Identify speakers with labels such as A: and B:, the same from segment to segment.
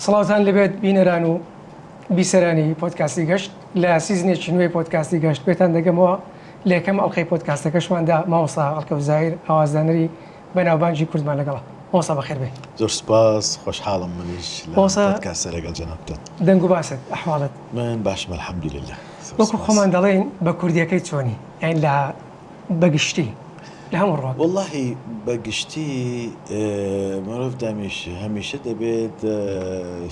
A: سڵاوتان لەبێت بینەران و بیسەرانی پۆدکاستی گەشت لە سیزنێکی نوێی پۆدکاستی گەشت پێتان دەگەمەوە لە یەکەم ئەڵقەی پۆدکاستەکەشماندا مامۆستا ئەڵکەوزایر ئاوازدانەری بەناوبانگی کوردمان لەگەڵا. مامۆستا بەخێر بێ.
B: زۆر سپاس، خۆشحاڵم منیش لە پۆدکاستە لەگەڵ جەنابتان.
A: دەنگ و باست ئەحواڵت؟
B: من باشم الحەمدولله.
A: وەکو خۆمان دەڵێن بە کوردیەکەی چۆنی؟ یعنی لە بەگشتی لە هەموو ڕۆک.
B: واللهی بەگشتی مرۆڤ هەمیشە دەبێت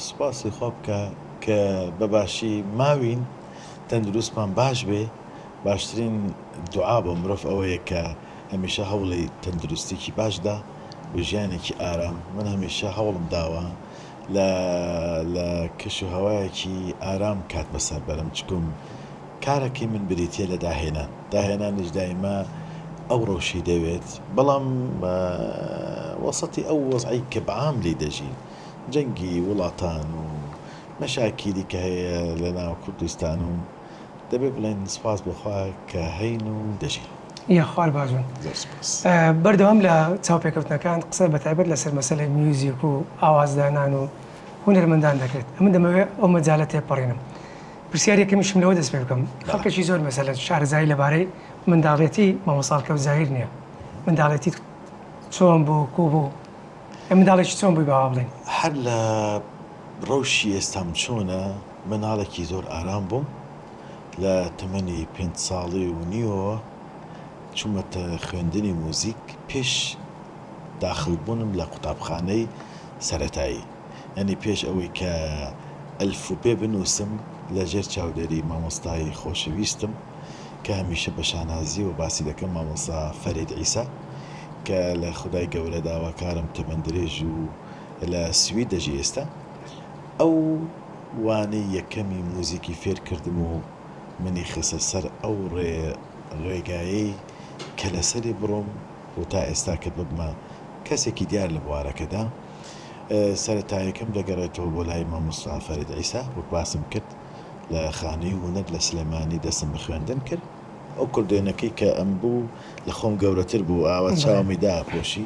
B: سوپاسی خۆ بکە کە بەباشی ماوین تەندروستمان باش بێ. باشترین دوعا بۆ مرۆڤ ئەوەیە کە هەمیشە هەوڵی تەندروستێکی باشدا و ژیانێکی ئارام. من هەمیشە هەوڵم داوە لە کەش و هەوایەکی ئارام کات بەسەر بەرم، چکم کارێکی من بریتە لە داهێنانش دایما ئەو ڕۆشی دەوێت، بەڵام وەسەتی ئەو وەزعی کە بەعام لی دەژین، جەنگی وڵاتان و مەشاکیلی کە هەیە لە ناو کوردستان و دەبێت بڵێن سپاس بخوا کە هەین و دەژین.
A: خوار باشن. بەردەوام لە چاوپێکەوتنەکان قسە بەتایبەت لەسەر مەسەلەی میوزیک و ئاوازدانان و هونەرمەندان دەکرێت. ئەمن دەمەوێت ئەو مەجالە تێپەڕێنم. پرسیارێکمیشم لەوە دەست پێ بکەم. خەڵکەشی زۆر مەسەلە شارەزایی لەبارەی منداڵێتی مامۆستا ئەڵکەوزایر نییە. منداڵێتی چۆن بوو، کوو بوو؟ منداڵێکی چۆن بووی باوا بڵێن؟
B: هەر لە ڕۆژی ئێستام چۆنە مناڵێکی زۆر ئارام بووم. لە تەمەنی 5 ساڵی و نیوە چوومەتە خوێندنی موزیک پێش داخلبوونم لە قوتابخانەی سەرەتایی، یعنی پێش ئەوەی کە ئەلفوبێ بنووسم لەژێر چاودێری مامۆستای خۆشەویستم کە هەمیشە بە شانازی و باسی دەکەم، مامۆستا فەرید عیسا، کە لە خودای گەورە داواکارم تەمەندرێژ و لە سوید دەژی ئێستا. ئەو وانەی یەکەمی موزیکی فێر کردم و منی خسە سەر ئەو ڕێگایەی کە لەسەری بڕۆم و تا ئێستا کە ببمە کەسێکی دیار لە بوارەکەدا. سەرەتایەکەم دەگەڕێتەوە بۆ لای مامۆستا فەرید عیسا، وەک باسم کرد لە خانەی هونەر لە سلێمانی دەستم بە خوێندن کرد. ئەو کوردێنەکەی کە ئەم بوو لە خۆم گەورەتر بوو، ئاوە چاومی داپۆشی،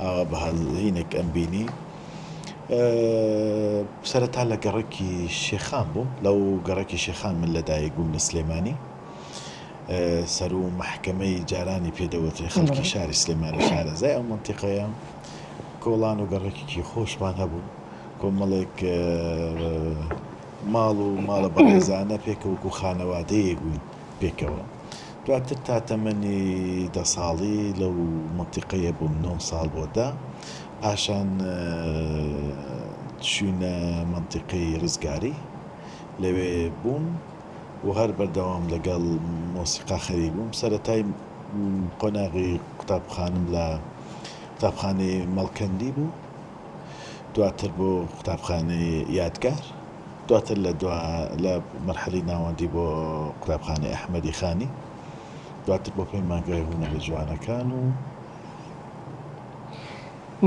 B: ئاوا بەهینێک ئەم بینی. سەرەتا لە گەڕێکی شێخان بووم، لەو گەڕێکی شێخان من لەدایک بووم لە سلێمانی. سەر و مەحکەمەی جارانی پێدەوترێ خەڵکی شاری سلێمانی، شارەزای ئەو منتیقەیە کۆڵان و گەڕێکی خۆشمان هەبوو، کۆمەڵێک ماڵ و ماڵە بەڕێزانە پێکەوەکو خانەوادەیەک بووین پێکەوە. دواتر تا تەمەنی 10 ساڵی لەو منتیقەیە بووم، 9 ساڵ بۆدا. پاشان چوونە منتیقەی ڕزگاری، لەوێ بووم و هەر بەردەوام لەگەڵ مۆسیقا خەریک بووم. سەرەتای قۆناغی قوتابخانم لە قوتابخانەی مەڵکەندی بوو، دواتر بۆ قوتابخانەی یادگار، دواتر لە مەرحەلەی ناوەندی بۆ قوتابخانەی ئەحمەدی خانی، دواتر بۆ پەیمانگای هونەرە جوانەکان. و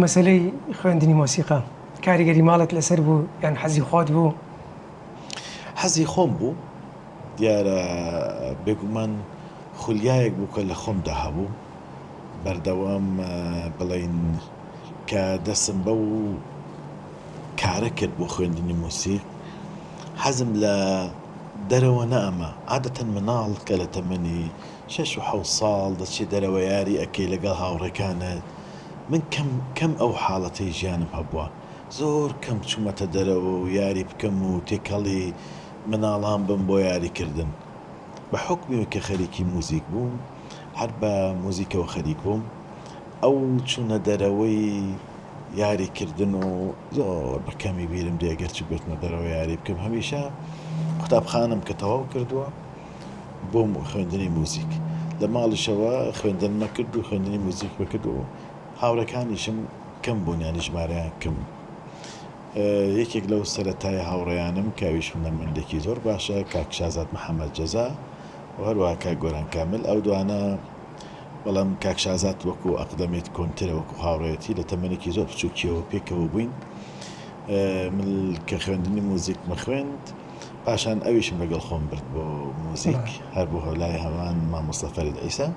A: مەسەلەی خوێندنی مۆسیقا کاریگەری ماڵت لەسەر بوو یان حەزی خۆت بوو؟
B: حەزی خۆم بوو، دیارە بێگومان خولیایەک بوو کە لە خۆمدا هەبوو. بەردەوام بڵین کە دەسم بەو کارە کرد بۆ خوێندنی مۆسیق. حەزم لە دەرەوە نەئەمە، عادەتەن مناڵ کە لە تەمەنی 6 و 7 ساڵ دەچێت دەرەوە یاری ئەکەی لەگەڵ هاوڕێکانت. من کەم ئەو حاڵەتەی ژیانم هەبووە، زۆر کەم چوومەتە دەرەوە و یاری بکەم و تێکەڵی مناڵان بم بۆ یاریکردن. بە حکمیەوە کە خەریکی موزیک بووم، هەر بە موزیکەوە خەریک بووم. ئەو چوونە دەرەوەی یاریکردن و زۆر بەکەمی بیرم دێگەر چ بێتمە دەرەوە یاری بکەم. هەمیشە قوتابخانم کە تەواو کردووە بۆ خوێندنی موزیک، لە ماڵیشەوە خوێندن مەکرد و خوێندنی موزیک بکرد و هاوڕەکانیشم کەم بوون، یانی ژمارەیان کەم. یەکێک لەو سەرەتای هاوڕێیانم کاویش هونەرمەندێکی زۆر باشە، کاک شازاد محەممەد جەزا و هەروەها کاک گۆران کامل. ئەو دوانە بەڵام کاک شازاد وەکو ئەقدەمێت کۆنترە وەکو هاوڕێتی لە تەمەنێکی زۆر بچووکیەوە پێکەوە بووین. من کە خوێندنی موزیک مەخوێند، پاشان ئەویشم لەگەڵ خۆم برد بۆ موزیک، هەر بۆ هەولای هەمان مامۆستا فەرید عیسا.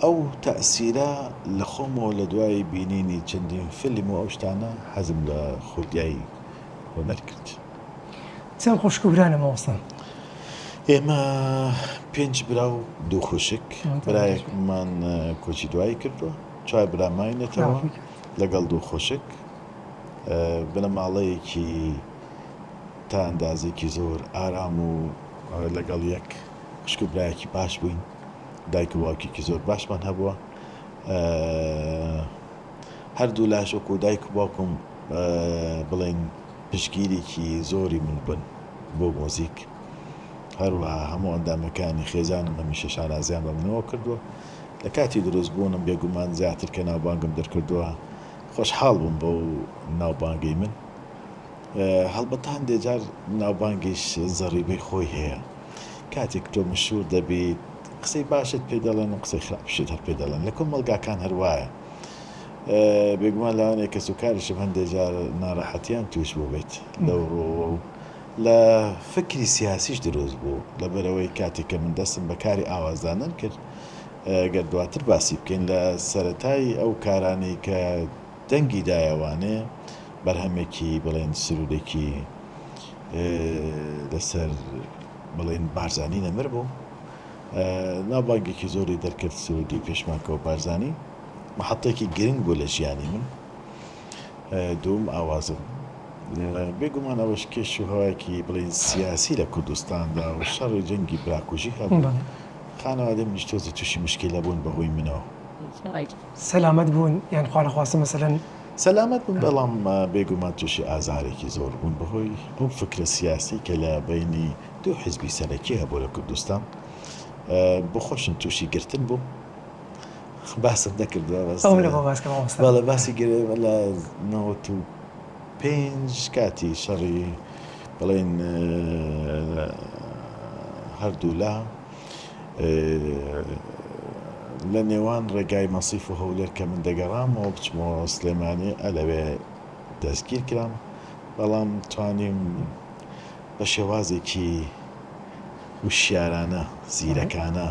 B: ئەو تەئسیرە لە خۆمەوە لە دوای بینینی چەندین فیلم و ئەو شتانە حەزم لە خولیایی هۆنەر کرد.
A: چەند خوشکبرانە ماوەستان؟
B: ئێمە 5 برا و 2 خوشک، برایەکمان کۆچی دوایی کردووە، 4 براماینێتەوە لەگەڵ 2 خوشک، بنە ماڵەیەکی تا ئەندازێکی زۆر ئارام و لەگەڵ یەک خوشکبرایەکی باش بووین، دایک و باوکێکی زۆر باشمان هەبووە، هەردوو لاشۆک و دایک و باوکم بڵێن پشگیرێکی زۆری من بن بۆ مۆزیک، هەروەها هەموو ئەندامەکانی خێزانم هەمیشە شانازیان بە منەوە کردووە. لە کاتی دروست بوونم بێگومان زیاتر کە ناوبانگم دەرکردووە، خۆشحاڵ بووم بۆ ناوبانگی من. هەڵبەتە هەندێک جار ناوبانگیش زەڕیبەی خۆی هەیە، کاتێک تۆ مشهور دەبیت قسەی باشت پێ دەڵێن و قسەی خراپشت هەر پێ دەڵێن، لە کۆمەڵگاکان هەروایە. بێگومان لەوانەیە کەس و کاریشم هەندێک جار ناڕەحەتیان توش بوو بێت لەوڕۆ لە فکری سیاسیش دروست بوو، لەبەرەوەی کاتێک کە من دەستم بە کاری ئاوازدانان کرد، گەر دواتر باسی بکەین لە سەرەتای ئەو کارانەی کە دەنگی دایەوانێ بەرهەمێکی بڵێن سرودێکی لەسەر بڵێن بارزانی نەمر بوو، ناوبانگێکی زۆری دەرکرد سرودی پێشماکەوە بارزانی، محەتێکی گرنگ بوو لە ژیانی من. دوم ئاوازم، بێگومان ئەوەش کێش و هەوایەکی بڵێن سیاسی لە کوردستاندا و شەڕی جەنگی براکوژی هەبوو، خانەوادەی منیش تۆزی تووشی مشکلە بوون بەهۆی منەوە.
A: سەلامەت بوون یان خوا نەخواستە مەسەلەن
B: سەلامەت بوون، بەڵام بێگومان تووشی ئازارێکی زۆر بوون بەهۆی ئەو فکرە سیاسی کە لە بینی دوو حیزبی سەرەکی هەبوو لە کوردستان، بۆ خۆشم تووشی گرتن بوو. باسم نەکردووە بەڵێ باسی گرێ لە 95 کاتی شەڕی بڵێن هەردوو لا لە نێوان ڕێگای مەسیف و هەولێر کە من دەگەڕامەوە بچمەوە سلێمانی ئەلەوێ دەستگیر کرام، بەڵام توانیم بە شێوازێکی وشیارانە زیرەکانە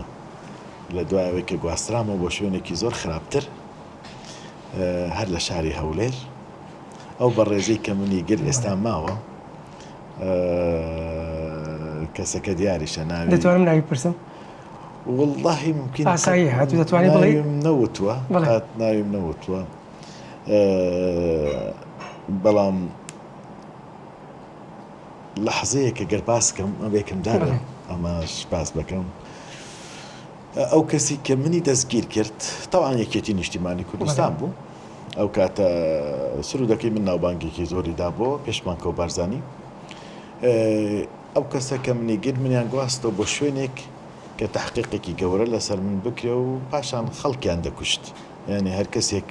B: لە دوایەوەی کە گواسترامەوە بۆ شوێنێکی زۆر خراپتر هەر لە شاری هەولێر، ئەو بە ڕێزەی کە منی گر ئێستا ماوە کەسەکە دیاریشە ناوی
A: دەتوانم ناوی پرسم؟
B: واللهی ممکن
A: ئاسایی هاتوو دەتوانێت بڵێ؟
B: نەوتووە، ناویم نەوتووە، بەڵام لەحزەیەکە گەر باسکەم ئەبێکم دارە ئەمەش باس بەکەم. ئەو کەسی کە منی دەستگیر کرد تەوان یەکێتی نیشتیمانی کوردستان بوو، ئەو کاتە سرودەکەی من ناوبانگێکی زۆری دابۆ پێشمانکەوە بارزانی، ئەو کەسە کە منی گرت منیان گواستەوە بۆ شوێنێک کە تحقیقێکی گەورە لەسەر من بکرێ و پاشان خەڵکیان دەکوشت، یعنی هەر کەسێک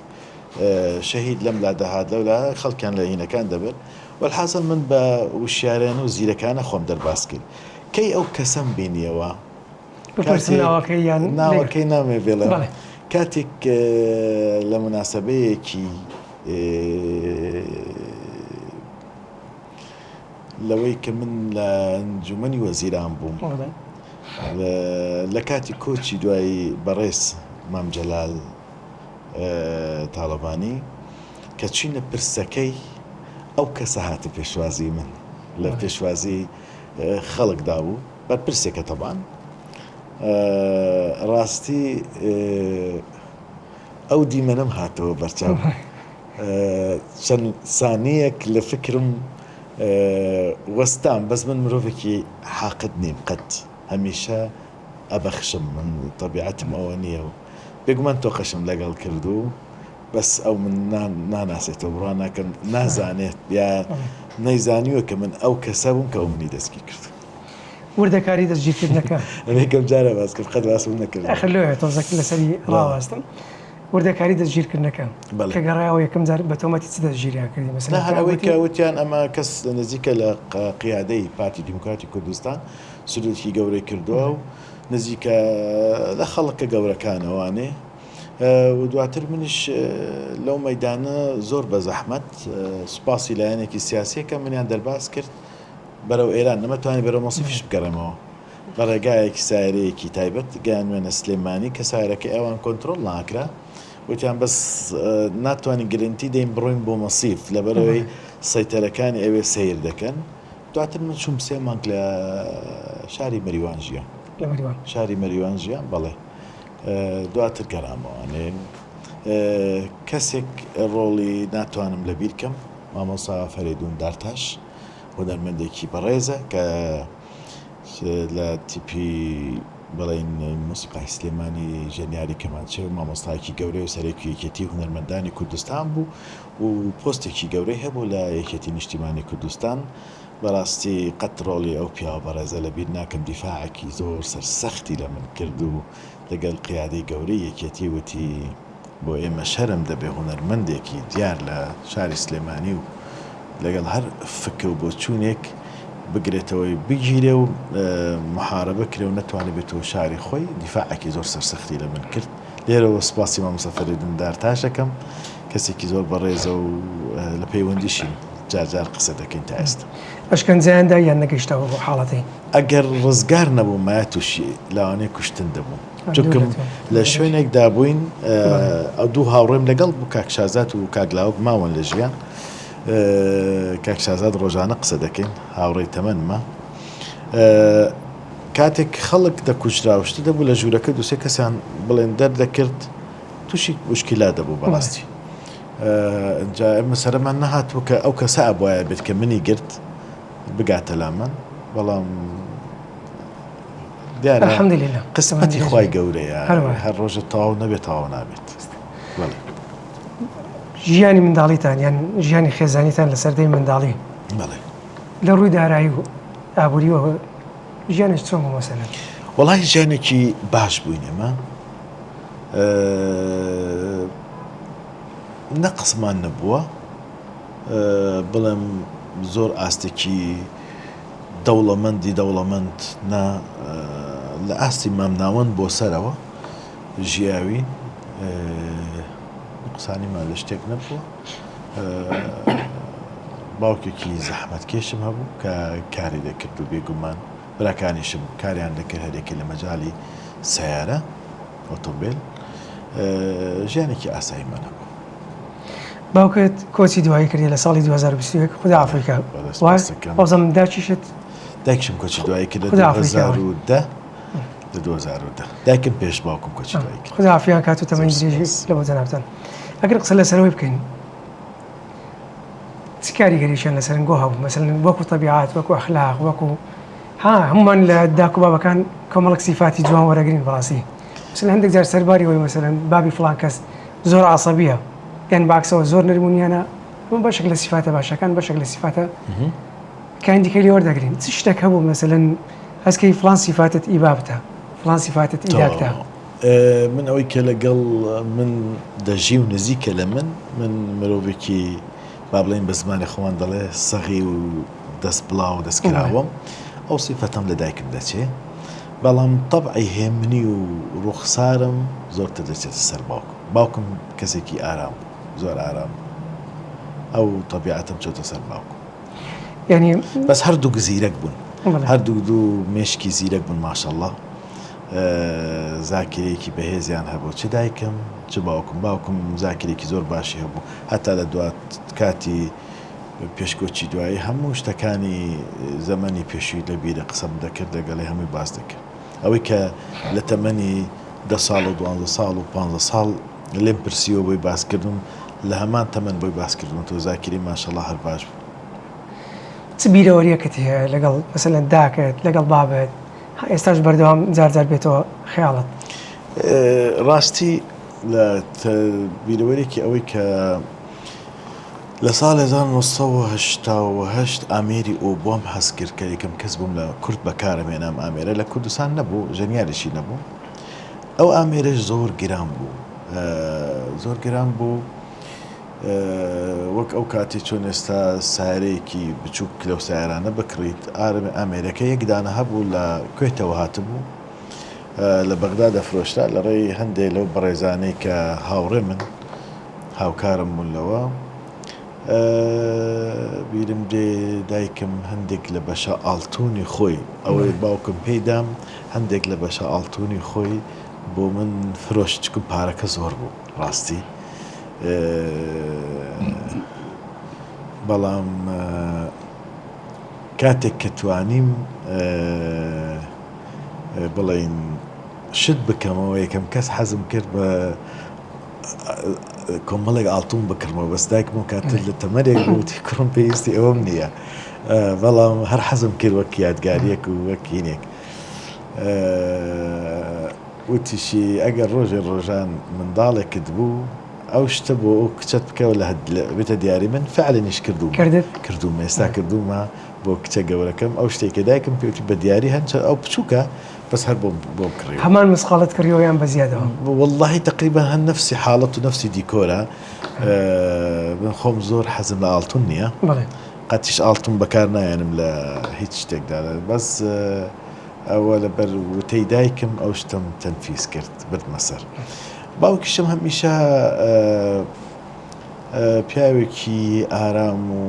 B: شەهید لەم لا دەهات لەولا خەڵکیان لە هینەکان دەبێت. والحاصل من بە وشیارانە و زیرەکانە خۆم دەرباس کرد. کەی ئەو کەسەم بینیەوە ناوەکەی نامێ بێڵێ، کاتێک لە مناسبەیەکی لەوەی کە من لە ئەنجومەنی وەزیران بووم لە کاتی کۆچی دوایی بەڕێز مام جەلال تاڵەبانی کە چینە پرسەکەی ئەو کەسە هاتە پێشوازی من لە پێشوازی خەڵکدا بوو بەرپرسێکە تەبان ڕاستی ئەو دیمەنەم هاتەوە بەرچاو چەند سانیەک لە فکرم وەستان، بەس من مرۆڤێکی حاقد نیم قەت، هەمیشە ئەبەخشم، من طبیعەتم ئەوە نییە و بێگومان تۆقەشم لەگەڵ کردو، بەس ئەو من ناناسێتەوە بڕوان ناکەم نازانێت یا نەیزانیوە کە من ئەو کەسە بووم کە ئەو منی دەستگیر کرد.
A: وردەکاری دەستگیرکردنەکە
B: ئەمێکم جارە باس کرد قەت باسم نەکرد
A: ئەخر لەوێ تۆزەکە لەسەری ڕاوەستم وردەکاری دەستگیرکردنەکە کە گەڕایەوە یەکەم جار بە تۆمەتی چ دەستگیریان کردی مەسەلەن
B: هەرەوەی کە وتیان ئەمە کەس نزیکە لە قیادەی پارتی دیموکراتی کوردستان سرودێکی گەورەی کردووە و نزیکە لە خەڵکە گەورەکانەوانێ و دواتر منیش لەو مەیدانە زۆر بە زەحمەت سوپاسی لایەنێکی سیاسیەکە منیان دەرباس کرد بەرەو ئێران، نەمەتوانی بەرەو مەسیفیش بگەڕێمەوە بەڕێگایەکی سایرەیەکی تایبەت گەیانوێنە سلێمانی کە سایرەکە ئەوان کۆنتترۆل ناکرا وتیان بەس ناتوانانی گرنتی دەین بڕۆین بۆ مەسیف لەبەرەوەی سەیتەرەکانی ئەوێ سیر دەکەن دواتر من چوم 3 مانگ لە شاری مەریوان ژیان شاری مەریوان ژیان بەڵێ دواتر گەرامەوانێن کەسێک ڕۆڵی ناتوانم لەبیر کەم مامۆسا فەریدون دارتاش هونەرمەندێکی بەڕێزە کە لە تیپی بڵین موسیقای سلێمانی ژەنیاری کەمانچێ و مامۆستایەکی گەورەی و سەرێکی یەکێتی هونەرمەندانی کوردستان بوو و پۆستێکی گەورەی هەبوو لە یەکێتی نیشتیمانی کوردستان بەڕاستی قەت ڕۆڵی ئەو پیاوە بەڕێزە لەبیر ناکەم دیفاعێکی زۆر سەرسەختی لە من کرد و لەگەڵ قیادەی گەورەی یەکێتی وتی بۆ ئێمە شەرم دەبێ هونەرمەندێکی دیار لە شاری سلێمانی و لەگەڵ هەر فکە و بۆ چوونێک بگرێتەوەی بگیرێ و محارەبە کرێ و نەتوانێت بێتەوە شاری خۆی دیفاعێکی زۆر سەرسەختی لە من کرد لێرەوە سپاسی مامۆستا فەریدون دارتاشەکەم کەسێکی زۆر بەڕێزە و لە پەیوەندیشین جار قسە دەکەین تا ئێستا
A: ئەشکەنجیاندا یان نەگەیشتەوە بۆ حاڵەتی
B: ئەگەر ڕزگار نەبوو مایە تووشی لاوانەیە کوشتن دەبوو چونکەم لە شوێنێکدا بووین ئەو دوو هاوڕێم لەگەڵ بوو کاک شازاد و کاگلاوک ماوەن لە ژیان کاک شازاد ڕۆژانە قسە دەکەین هاوڕێی تەمەنمە کاتێک خەڵک دەکوژراوشتە دەبوو لە ژوورەکە دووسێ کەسیان بڵێن دەردەکرد تووشی مشکیلا دەبوو بەڕاستی ئەجا ئێمە سەرمان نەهاتوو کە ئەو کەسە ئەبواە بێت کە منی گرت بگاتە لامەن بەڵام دیارە قسمەتی خوای گەورەیە هەر ڕۆژە تەواو نەبێت تەواو نابێت
A: ژیانی منداڵیتان یان ژیانی خێزانیتان لە سەردەی منداڵی لە ڕووی دارایی و ئابوووریەوە ژیانش چۆن مەسەلەن
B: وەڵای ژیانێکی باش بووین ئێمە نەقسمان نەبووە بڵێم زۆر ئاستێکی دەوڵەمەند لە ئاستی مامناوەند بۆ سەرەوە ژیاوی قسانیمان لە شتێک نەبووە باوکێکی زەحمەتکێشم هەبوو کە کاری دەکرد و بێگومان براکانیشم کاریان دەکرد هەرێکی لە مەجای سیارە ئۆتۆمبیل ژیانێکی ئاساییمان هەبوو
A: باوکت کۆچی دوایی کردی لە ساڵی 2021 خدا ئافریقا ئەوزەم داچیشت
B: دایکشم کۆچی دوایی کرد لە 2010 دایکم پێش باوکم کۆچی دوایی کرد
A: خدا عافیان کات و تەمەنی درێژی لە بۆ جەنابتان ئەگەر قسە لەسەرەوەی بکەین چ کاریگەریشیان لەسەرنگۆ هەبوو مەسەلەن وەکو تەبیعات وەکو ئەخلاق وەکو هەمومان لە داک و بابەکان کۆمەڵک سیفاتی جوان وەرەگرین بەڕاستی مثلا هەندێک جار سەرباری وەی مەسەلەن بابی فڵان کەس زۆر عەسەبیە یان باکسەوە زۆر نەرمونیانە بەشێک لە سیفاتە باشەکان بەشێک لە سیفاتە کاندیکەری وەردەگرین چ شتێک هەبوو مەسەلەن هەستکەی فڵان سیفاتت ئیبابتە فڵان سیفاتت ئیداکتە
B: من ئەوەی کە لەگەڵ من دەژی و نزیکە لە من مرۆڤێکی با بڵێن بە زمانی خۆمان دەڵێ سەغی و دەست بڵاو دەستکراوەم ئەو سیفەتەم لە دایکم دەچێ بەڵام تەبعی هێمنی و ڕوخسارم زۆرتر دەچێتە سەر باوکم کەسێکی ئارام زۆر ئارام ئەو تەبیعەتم چۆتە سەر باوکم
A: یعنی
B: بەس هەردوو گزیرەک بوون هەردوو دوو مێشکی زیرەک بوون ماشەڵڵا زاکرێکی بەهێزیان هەبوو چ دایکم چ باوکم زاکرێکی زۆر باشی هەبوو هەتا لە دوات کاتی پێشکۆچی دوایی هەموو شتەکانی زەمەنی پێشووی لەبیرە قسەم دەکرد لەگەڵی هەمووی باس دەکرد ئەوەی کە لە تەمەنی 10 ساڵ و 12 ساڵ و 15 ساڵ لێم پرسیەوە بۆی باسکردم لە هەمان تەمەن بۆی باسکردم تۆ زاکری ماشەڵڵا هەر باش بوو
A: چ بیرەوەریەکەت هەیە لەگەڵ مەسەلەن داکت لەگەڵ بابت ئێستاش بەردەوام جار بێتەوە خەیاڵت
B: ڕاستی لە بیرەوەرێکی ئەوەی کە لە ساڵ 1970 ئامێری ئۆبۆم هەست کرد کە یەکەم کەس بووم لە کورد بەکارم هێنام ئامێرە لە کوردستان نەبوو ژەنیارێکی نەبوو ئەو ئامێرەش زۆر گران بوو وەک ئەو کاتی چۆن ئێستا سارەیەکی بچووک لەو سیارانە بکڕیت ئامێرەکە یەکدانە هەبوو لە کوێتەوە هاتبوو لە بەغدا دەفرۆشتا لە ڕێی هەندێک لەو بەڕێزانەی کە هاوڕێ من هاوکارم بوون لەوە بیرم دێ دایکم هەندێک لە بەشە ئاڵتوونی خۆی ئەوەی باوکم پێیدام هەندێک لە بەشە ئاڵتوونی خۆی بۆ من فرۆشت چکم پارەکە زۆر بوو ڕاستی بەڵام کاتێک کە توانیم بڵین شت بکەمەوە یەکەم کەس حەزم کرد بە کۆمەڵێک ئاڵتوون بکردمەوە بەس دایکم و کاتر لە تەمەرێک بووتی کوڕم پێویستی ئەوەم نییە بەڵام هەر حەزم کرد وەک یادگاریەک و وەکینێک وتیشی ئەگەر ڕۆژێ ڕۆژان منداڵێکت بوو ئەو شتە بۆ ئەو کچەت بکەوە لە بێتە دیاری من فعلنیش کردوم ئێستا کردومە بۆ کچە گەورەکەم ئەو شتێکە دایکم پێوتی بە دیاری هەن ئەو بچووکە بس هەر بۆ کڕی
A: هەمان مسخالت کردیەوە یان بە زیادەوە
B: والله تقریبا هەن نفسی حاڵەت و نفسی دیکۆرە من خۆم زۆر حەزم لە ئاڵتون نییە قەتیش ئاڵتون بەکار نایەنم لە هیچ شتێکدا بەس ئەوە لە بەر وتەی دایکم ئەو شتم تەنفیس کرد بردمە سەر باوکیشم هەمیشە پیاوێکی ئارام و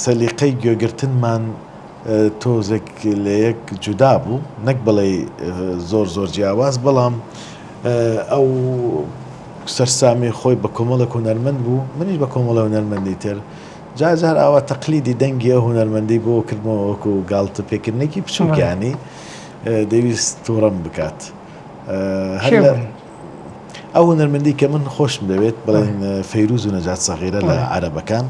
B: سەلیقەی گوێگرتنمان تۆزێک لە یەک جودا بوو نەک بڵێ زۆر جیاواز بەڵام ئەو سەرسامی خۆی بە کۆمەڵێک هونەرمەند بوو منیش بە کۆمەڵە هونەرمەندی تر جار ئاوا تەقلیدی دەنگی ئەو هونەرمەندی بۆ کردمەوە وەکو گاڵتە پێکردنێکی بچووکیانی دەویست تووڕەم بکات ئەو هونەرمەندی کە من خۆشم دەوێت بڵێن فەیروز و نەجات سەغیرە لە عەرەبەکان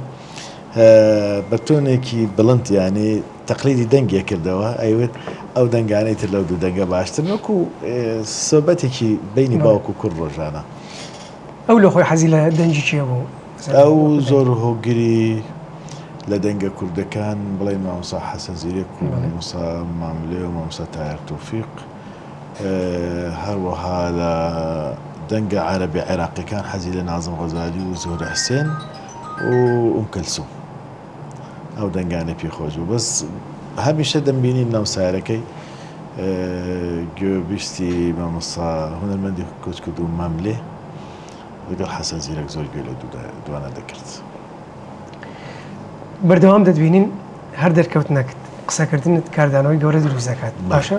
B: بە تۆنێکی بڵند یانی تەقلیدی دەنگێ کردەوە ئەیوێت ئەو دەنگانەی تر لەو دوو دەنگە باشتر وەکو سۆبەتێکی بینی باوکو کوڕ ڕۆژانە
A: ئەو لە خۆی حەزی لە دەنگی چیە بوو
B: ئەو زۆر هۆگری لە دەنگە کوردەکان بڵێن مامۆستا حەسەن زیرەک و مامۆستا ماملێ و مامۆستا تایر تۆفیق هەروەها لە دەنگە عەرەبی عێراقیەکان حەزی لە نازم غەزالی و زۆر حسێن و کەلسوم ئەو دەنگانە پێخۆش بوو بەس هەمیشە دەمبینی ناو سارەکەی گوێبیستی مامۆستا هونەرمەندی کۆچ کرد و ماملێ لەگەڵ حەسەن زیرەک زۆر گوێ لە دوانە دەکرد
A: بەردەوام دەدبینین هەر دەرکەوتنەکەت قسەکردنت کاردانەوەی گەورە دروست دەکات باشە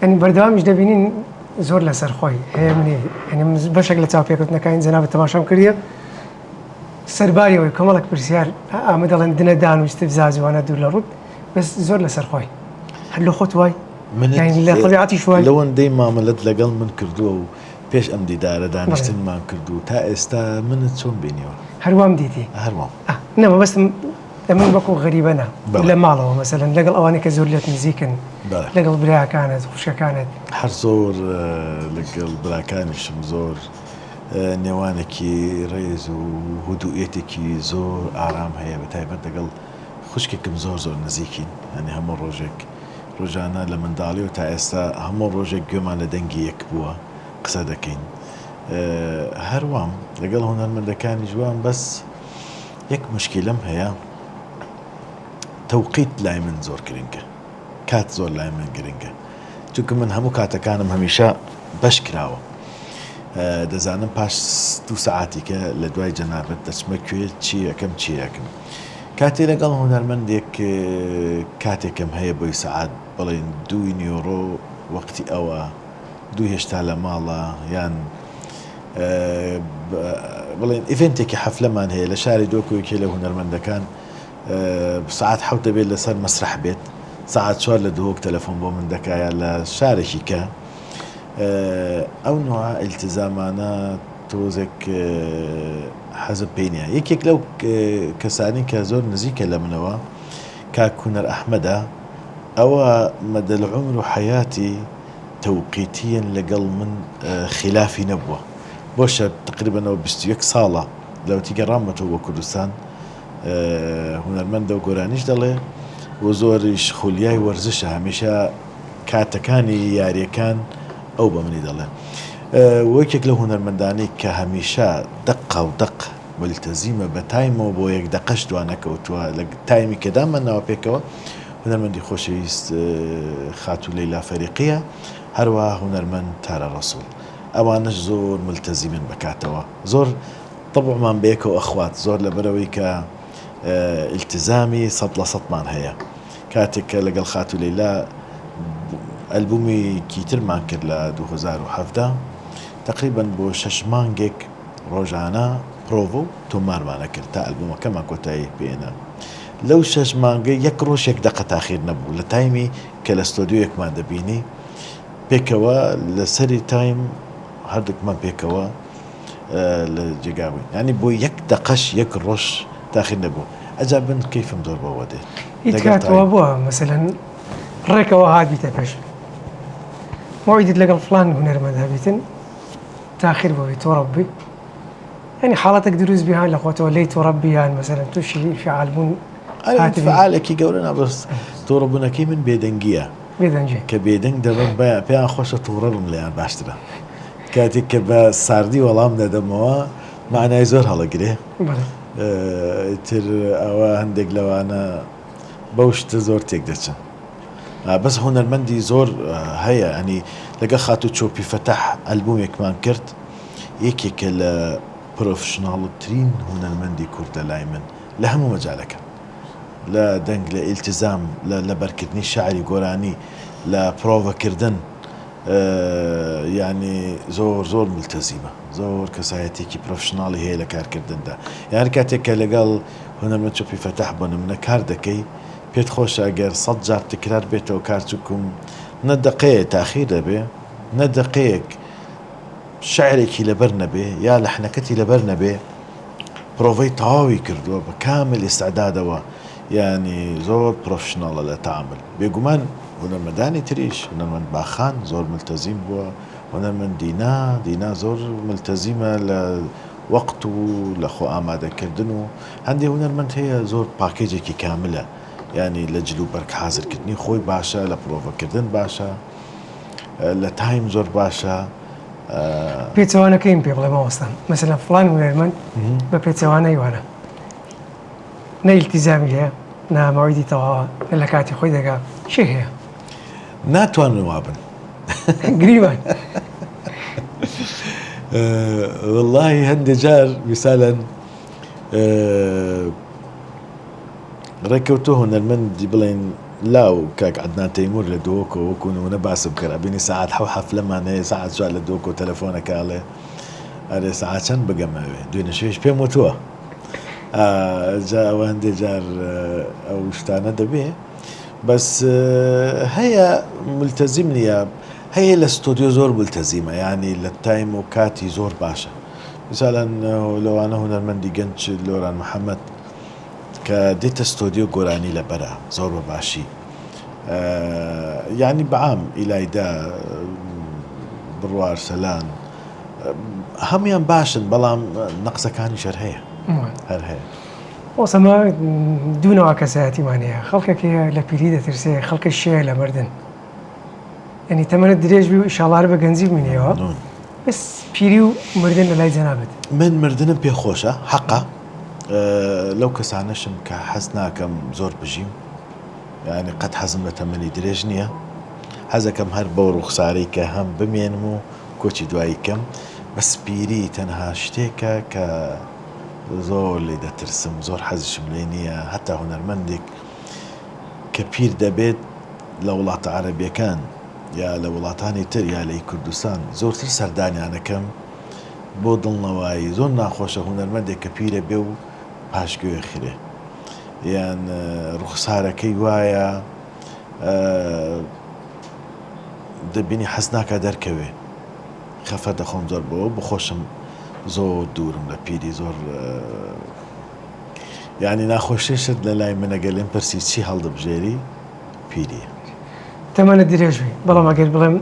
A: ئەنی بەردەوامیش دەبینین زۆر لەسەر خۆی هەیە منێ بەشێک لە چاوپێکەوتنەکانی جەنابەت تەماشام کردیە سەرباریەوەی کۆمەڵێک پرسیار ئامە دەڵێن دنەدان و استیفزازوانە دوور لە ڕوت بەس زۆر لەسەر خۆی هەر لە خۆت وای لە طبیعەتی شوای
B: لەوەندەی مامەلەت لەگەڵ من کردووە و پێش ئەم دیدارە دانیشتنمان کردو تا ئێستا منت چۆن بینیوە
A: هەروام دیتی
B: هەروام
A: نەمە بەستم من وەکو غەریبەنە لە ماڵەوە مەسەلەن لەگەڵ ئەوانەی کە زۆر لێت نزیکن لەگەڵ براکانت خوشکەکانت
B: هەر زۆر لەگەڵ براکانیشم زۆر نێوانێکی ڕێز و هودوئێتێکی زۆر ئارام هەیە بە تایبەت لەگەڵ خوشکێکم زۆر نزیکین هەنی هەموو ڕۆژێک ڕۆژانە لە منداڵی و تا ئێستا هەموو ڕۆژێک گوێمان لە دەنگی یەک بووە قسە دەکەین هەروام لەگەڵ هونەرمەندەکانی جوان بەس یەک مشکلەم هەیە تەوقیت لای من زۆر گرنگە کات زۆر لای من گرنگە چونکە من هەموو کاتەکانم هەمیشە بەش کراوە دەزانم پاش 2 سەعاتی کە لە دوای جەنابەت دەچمە کوێ چی یەکەم چی یەکەم کاتێ لەگەڵ هونەرمەندێک کاتێکم هەیە بۆی سەعات بڵێن 2 نیۆڕۆ وەقتی ئەوە 2 هێشتا لە ماڵە یان بڵێن ئیڤنتێکی حەفلەمان هەیە لە شاری دۆکۆیەکی لە هونەرمەندەکان ساعت 7 دەبێت لەسەر مەسرح بێت ساعت 4 لە دووەک تەلەفۆن بۆ من دەکایە لە شارێکی کە ئەو نوع ئیلتزامانە تۆزێک حەزم پێی نییە یەکێک لەو کەسانی کە زۆر نزیکە لە منەوە کاک هونەر ئەحمەدە ئەوە مەدە العومر و حەیاتی تەوقیتیەن لەگەڵ من خلافی نەبووە بۆشە تقریبەنەوە 21 ساڵە لەوەتی گەڕامەتەوە بۆ کوردستان هونەرمەندە و گۆرانیش دەڵێ و زۆریش خولیای وەرزشە هەمیشە کاتەکانی یاریەکان ئەو بە منی دەڵێن وەکێک لە هونەرمەندانی کە هەمیشە دەقە و دەق ملتەزیمە بە تایمەوە بۆ یەک دەقەش دوانەکەوتووە لە تایمی کە دامەناوە پێکەوە هونەرمەندی خۆشەویست خاتو لەیلا فەریقیە هەروەها هونەرمەند تارە ڕەسوڵ ئەوانش زۆر ملتەزیمن بکاتەوە زۆر طبعمان بەیەکەوە ئەخوات زۆر لەبەرەوەی کە التزامي صد لسطمان هيا كاتك لقل خاتو ليلى ألبومي كيتر مانكر ل 2017 تقريبا بو 6 مانجك روجانا بروفو تومار ما نكر تا ألبوم كما كنت بينا لو 6 مانجا يكروش يك دقة تأخير نبو لتايمي كالاستوديو يك ما دبيني بيكوا لسري تايم هردك ما بيكوا لجيجاوي يعني بو يك دقش يك روش تأخير نبو أجابن كيف مدور بوادي
A: يتكات وابوها مثلا ريكا وهاد بيتفش موعد تلقى فلان هنا مذهبيتن تاخير بويت وربي يعني حالتك دروز بها لقوته وليت وربي يعني مثلا تشي في عالمون
B: أنت فعالك يقولنا بس توربنا كي من بيدنجية
A: بيدنجي
B: كبيدنج دبن بيا خوش توربم ليان باشترا كاتك كبا ساردي والله من دموا معنا يزور هلا قريه تر أو عندك لو أنا بوش تزور تقدرش بس هنا المندي زور هيا يعني لقى خاتو تشوبي فتح ألبومي كمان كرت يكي كل بروفيشنال ترين هنا المندي كرت لايمن لهم مجالك لا دنگ لا التزام لا بركتني شعري قراني لا بروفا كردن يعني زور ملتزمة زور كسايتي كي بروفيشنال هي لكار كردن ده يعني كاتك لقال هنا المندي تشوبي فتح بنا من كاردكي بيت خوش اگر صد جار تكرار بيت و كارتكم ندقيق تأخير به ندقيق شعرك لبرنا به يا لحنكتي لبرنا به بروفي تاوي كردوا بكامل استعداده يعني زور بروفيشنال للتعامل بيقومان هنا المداني تريش هنا من باخان زور ملتزم بوا هنا من دينا زور ملتزمة لوقته لخو آماده كردنو عندي هنا من هي زور باكيجي كاملة يعني لجلو برك حاضر كدني خوي باشا لبروفا كردن باشا لتايم زور باشا
A: بيتوانا كاين بيبغى ما وصل مثلا فلان ويرمن ببيتوانا يوانا نا التزامية نا موعدي توا لكاتي خوي دقا شي هي
B: ناتوان نوابن
A: قريبا
B: والله هندي جار مثالا ركوتو هنا المندي بلين لاو كاك عدنان تيمور لدوكو وكونوا نبعث بكرابيني ساعات حفلة معنا ساعات سؤال لدوكو تلفونك عليه هذا ساعات شن بقى ما دوينا شويش بيموتوا جاء وهندي جار او اشتانا دبيه بس هي ملتزمني هي الاستوديو زور ملتزمة يعني للتايم وكاتي زور باشا مثلا لو انا هنا المندي جنش لوران محمد كديت استوديو قراني لبرا زور باشي يعني بعام إلى دا بروار سلان هم باشن بلام نقصة كان شرهية هرهية
A: وسما دون عكساتي معناها خلقك هي لبريدة ترسي خلق الشيء لمردن يعني تمن الدريج بيو إن شاء الله ربع جنزيب من يوا بس بيريو مردن لا يزنابد
B: من مردن بيخوشة حقه لو كسعنشم كحزنا كم زور بجيم يعني قد حزم لتمني دريجنية هذا كم هربا ورخصاري كهم بمينمو كوتشي دواي كم بس بيري تنها شتيكا زور اللي دا ترسم زور حزش ملينية حتى هنرمندك كبير دبيت لولاة عربية كان يا لولاتاني تر يا لي كردستان زور ترسل داني أنا كم بودل نواي زور ناخوشة هنرمندك كبيرة بيو باشكو يخيره يعني رخصارة كي وايا دبيني حزناك دركوي خفر دخوم زور بو بخوشم زور دورم لبيدي زور يعني ناخوشش للاي من اقلين برسي شي هالد بجيري بيدي
A: تمن الدريج بي بلا ما قال بلا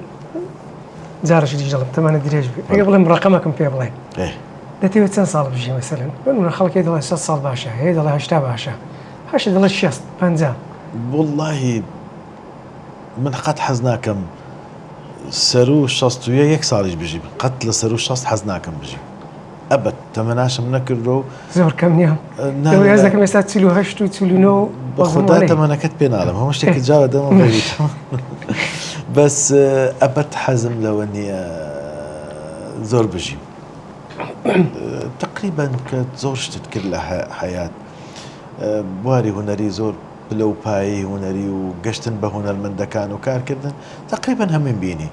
A: زارش اللي جلب تمن الدريج بي قبل رقمكم في بلا
B: ايه
A: دتي وتسن صار بجي مثلا من خلق يدل 6 صال باشا يدل 8 باشا هاش يدل الشيست بنزا
B: والله من قد حزناكم سرو الشخص ويا يك صارج بجي قتل سرو الشخص حزناكم بجي ابد تمناش منكرو
A: زور كم نيام لو يزك مسات تسلو هشتو تسلو نو
B: بخدا تمنكت بين عالم هو مش تجاوب ده ما بس ابد حزم لو اني زور بجي تقريبا كانت زوجتي كلها حياة بواری هوەری زۆر پلە و پایی هوەری و گەشتن بە هوەرمەندەکان و کارکردن تقریبا هەمین بینی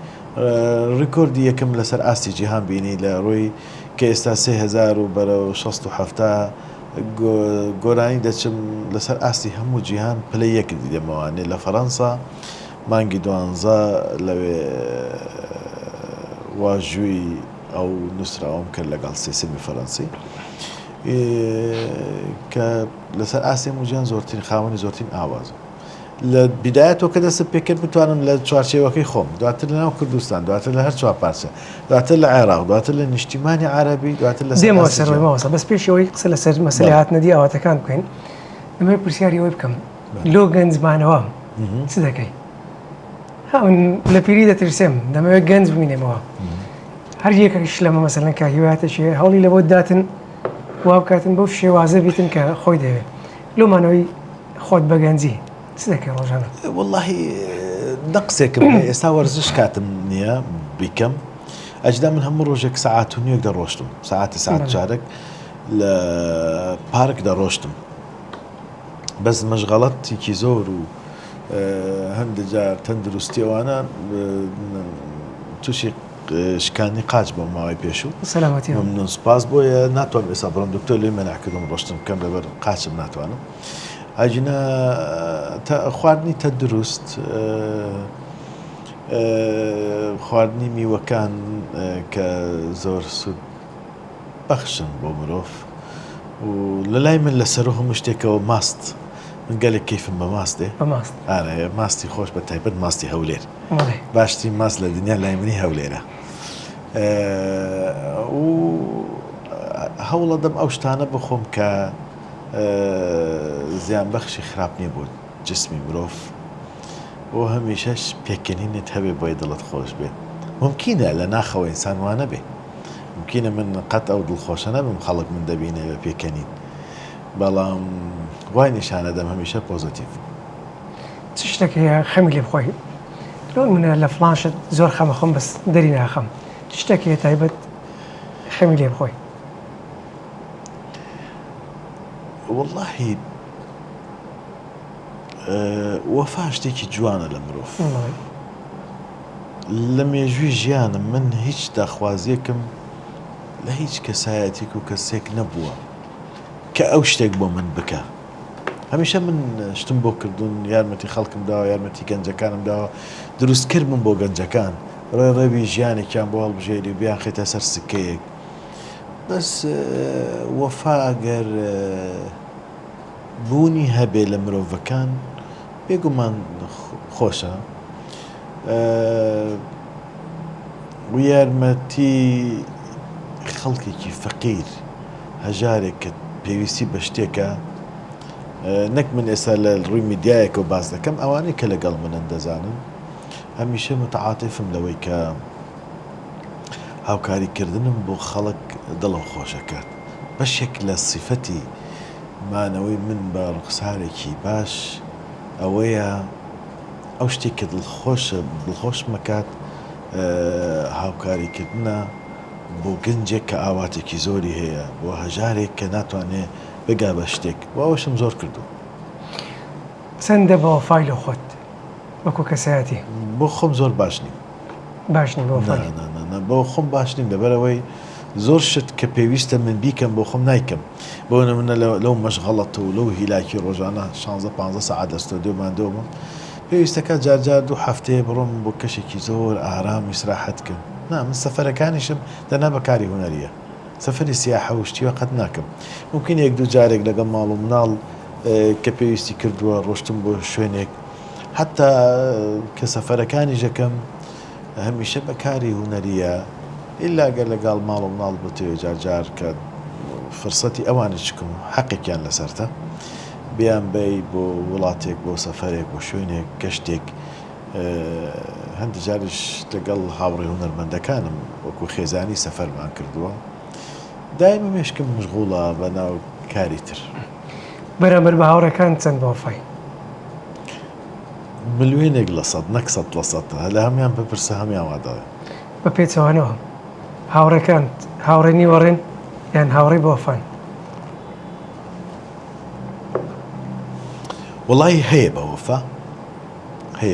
B: ڕیکۆردی یەکەم لەسەر ئاستی جیهان بینی لە ڕۆی کە ئێستا 3000 و بەرەو 67 گۆرانی دەچم لەسەر ئاستی هەموو جیهان پلە یەک دیدەمەوانێ لە فەڕەنسا مانگی 12 لەوێ واژووی ئەو نووسراوەم کرد لەگەڵ سێسمی فەڕەنسی کە لەسەر ئاستی موجیان زۆرترین خاوەنی زۆرترین ئاواز لە بیدایەتەوە کە دەست پێکرد بتوانم لە چوارچێوەکەی خۆم دواتر لە ناو کوردستان دواتر لە هەر چوار پارچە دواتر لە عێراق دواتر لە نیشتیمانی عەرەبی دواتر لە
A: دێمەوە سەرەوەی ماوەسا بەس پێشەوەی قسە لەسەر مەسەلەی هاتنەدی ئاواتەکان بکەین ئەمە پرسیاری ئەوەی بکەم لۆ گەنجمانەوە چ دەکەی؟ من لە پیری دەترسێم دەمەوێت گەنج ببینێمەوە هەر یەکێکش لەمە مەسەلەن کە هیوایەتەشێ هەوڵی لە بۆ داتن وا بکاتن بۆ شێوازە بیتن کە خۆی دەوێت لۆمانەوەی خۆت بەگەنجی چ دەکەی ڕۆژانە؟
B: واللهی نەقسێکم ئێستا وەرزش کاتم نییە بیکەم ئەجدا من هەموو ڕۆژێک سەعات و نیوەک دەڕۆشتم ساعتی ساعت چارەك لە پارک دەڕۆشتم بەس مەشغەڵەتێکی زۆر و هەندێک جار تەندروستیەوانە تووشی شکانی قاچ بۆ ماوەی پێشوو
A: سەلامەتی
B: ممنون سپاس بۆیە ناتوانم ئێستا بڕۆم دکتۆر لێ مەناکردم ڕۆشتم بکەم لەبەر قاچم ناتوانم ئەجینە خواردنی تەندروست خواردنی میوەکان کە زۆر سوود بەخشن بۆ مرۆڤ و لە لای من لەسەر هەموو شتێکەوە ماست من گەلێک کەیفم بە ماستێ
A: بەماست
B: ماستی خۆش بە تایبەت ماستی هەولێر باشترین ماست لە دنیا لای منی هەولێرە و هەوڵە دەم ئەو شتانە بخۆم کە زیان بەخشی خراپ نییە بۆ جسمی مرۆڤ و هەمیشەش پێکەنینت هەبێ بۆی دڵت خۆش بێ ممکنە لە ناخەوە ئینسانوانە بێ ممکنە من قەت ئەو دڵخۆشە نەبم خەڵک من دەبینێ بە پێکەنین بەڵام وای نیشانە دەم هەمیشە پۆزیتیڤ
A: چ شتێک هەیە خەمی لێ بخۆی لۆ منە لە فڵانشت زۆر خەمە خۆم بەس دەری ناخەم چ شتێک هەیە تایبەت خەمی لێ بخۆی
B: واللهی وەفا شتێکی جوانە لە مرۆڤ لە مێژووی ژیانم من هیچ داخوازیەکم لە هیچ کەسایەتێک و کەسێک نەبووە کە ئەو شتێک بۆ من بکە هەمیشە من شتم بۆ کردوون یارمەتی خەڵکم داوە یارمەتی گەنجەکانم داوە دروستکردم بۆ گەنجەکان ڕێڕەوی ژیانێکیان بۆ هەڵبژێری و بیان خێتە سەر سکەیەک بەس وەفا ئەگەر بوونی هەبێ لە مرۆڤەکان بێگومان خۆشە و یارمەتی خەڵکێکی فەقیر هەژارێک کە پێویستی بە شتێکە نەک من ئێستا لە ڕووی میدیایەکە و باز دەکەم ئەوانەی کە لەگەڵ منن دەزانن هەمیشە متعاتفم لەوەی کە هاوکاریکردنم بۆ خەڵک دڵم خۆشەکات بەشێک لە سیفەتی مانەوەی من بە ڕوخسارێکی باش ئەوەیە ئەو شتێک کە دڵخۆش مەکات هاوکاریکردنە بۆ گەنجێک کە ئاواتێکی زۆری هەیە بۆ هەژارێک کە ناتوانێت بگا بە شتێک ئەوەشم زۆر کردو
A: چەندە بە وەفای لە خۆت وەکو کەسایەتی
B: بۆ خۆم زۆر باش نیم بۆ خۆم باش نیم لەبەرەوەی زۆر شت کە پێویستە من بیکەم بۆ خۆم نایکەم بۆ نمونە لەو مەشغەڵەت و لەو هیلاکی ڕۆژانە 16-15 ساعت لە ستۆدیۆ ماندۆمە پێویستەکە جارجار دوو هەفتەیە بڕۆم بۆ کەشێکی زۆر ئارام ئیسراحەت کرد من سەفەرەکانیشم دەنا بەکاری هوەریە سەفەری سیاحە و شتیوە قەت ناکەم ممکن یەک دوو جارێک لەگەڵ ماڵ و مناڵ کە پێویستی کردووە ڕۆشتم بۆ شوێنێک حتا کە سەفەرەکانی ژەکەم هەمیشە بەکاری هوەریە ئیلاگەر لەگەڵ ماڵ و مناڵ بتوێ جارجار کە فرسەتی ئەوانە چکم حەقێکیان لەسەرتە بیان بەی بۆ وڵاتێک بۆ سەفەرێک بۆ شوێنێک گەشتێک هەندێک جاریش لەگەڵ هاوڕێ هونەرمەندەکانم وەکو خێزانی سەفەرمان کردووە دایمە مێشکم مشغوڵە بە ناو کاری تر
A: بەرامبەر بە هاوڕێکان چەند بە وەفای
B: ملیۆنێک لە سەد نەک 100% لە هەمیان بپرسە هەمیان واداوێ
A: بە پێچەوانەوە هاوڕێکان هاوڕێنی وەڕێن یان هاوڕێی بە وەفان
B: والله هەیە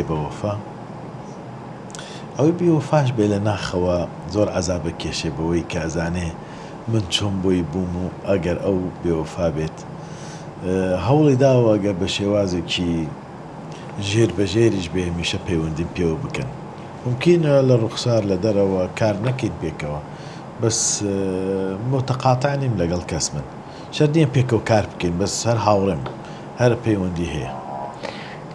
B: بە وەفا ئەوەی بێوەفاش بێ لە ناخەوە زۆر عەزابە کێشێ بەوەی کە ئەزانێ من چۆن بۆی بووم و ئەگەر ئەو بێوەفا بێت هەوڵی داوە ئەگەر بە شێوازێکی ژێر بە ژێریش بێ هەمیشە پەیوەندیم پێوە بکەن ممکنە لە ڕوخسار لە دەرەوە کار نەکەیت پێکەوە بەس متەقاتع نیم لەگەڵ کەس من شەرت نییە پێکەوە کار بکەین بەس هەر هاوڕێم هەر پەیوەندی هەیە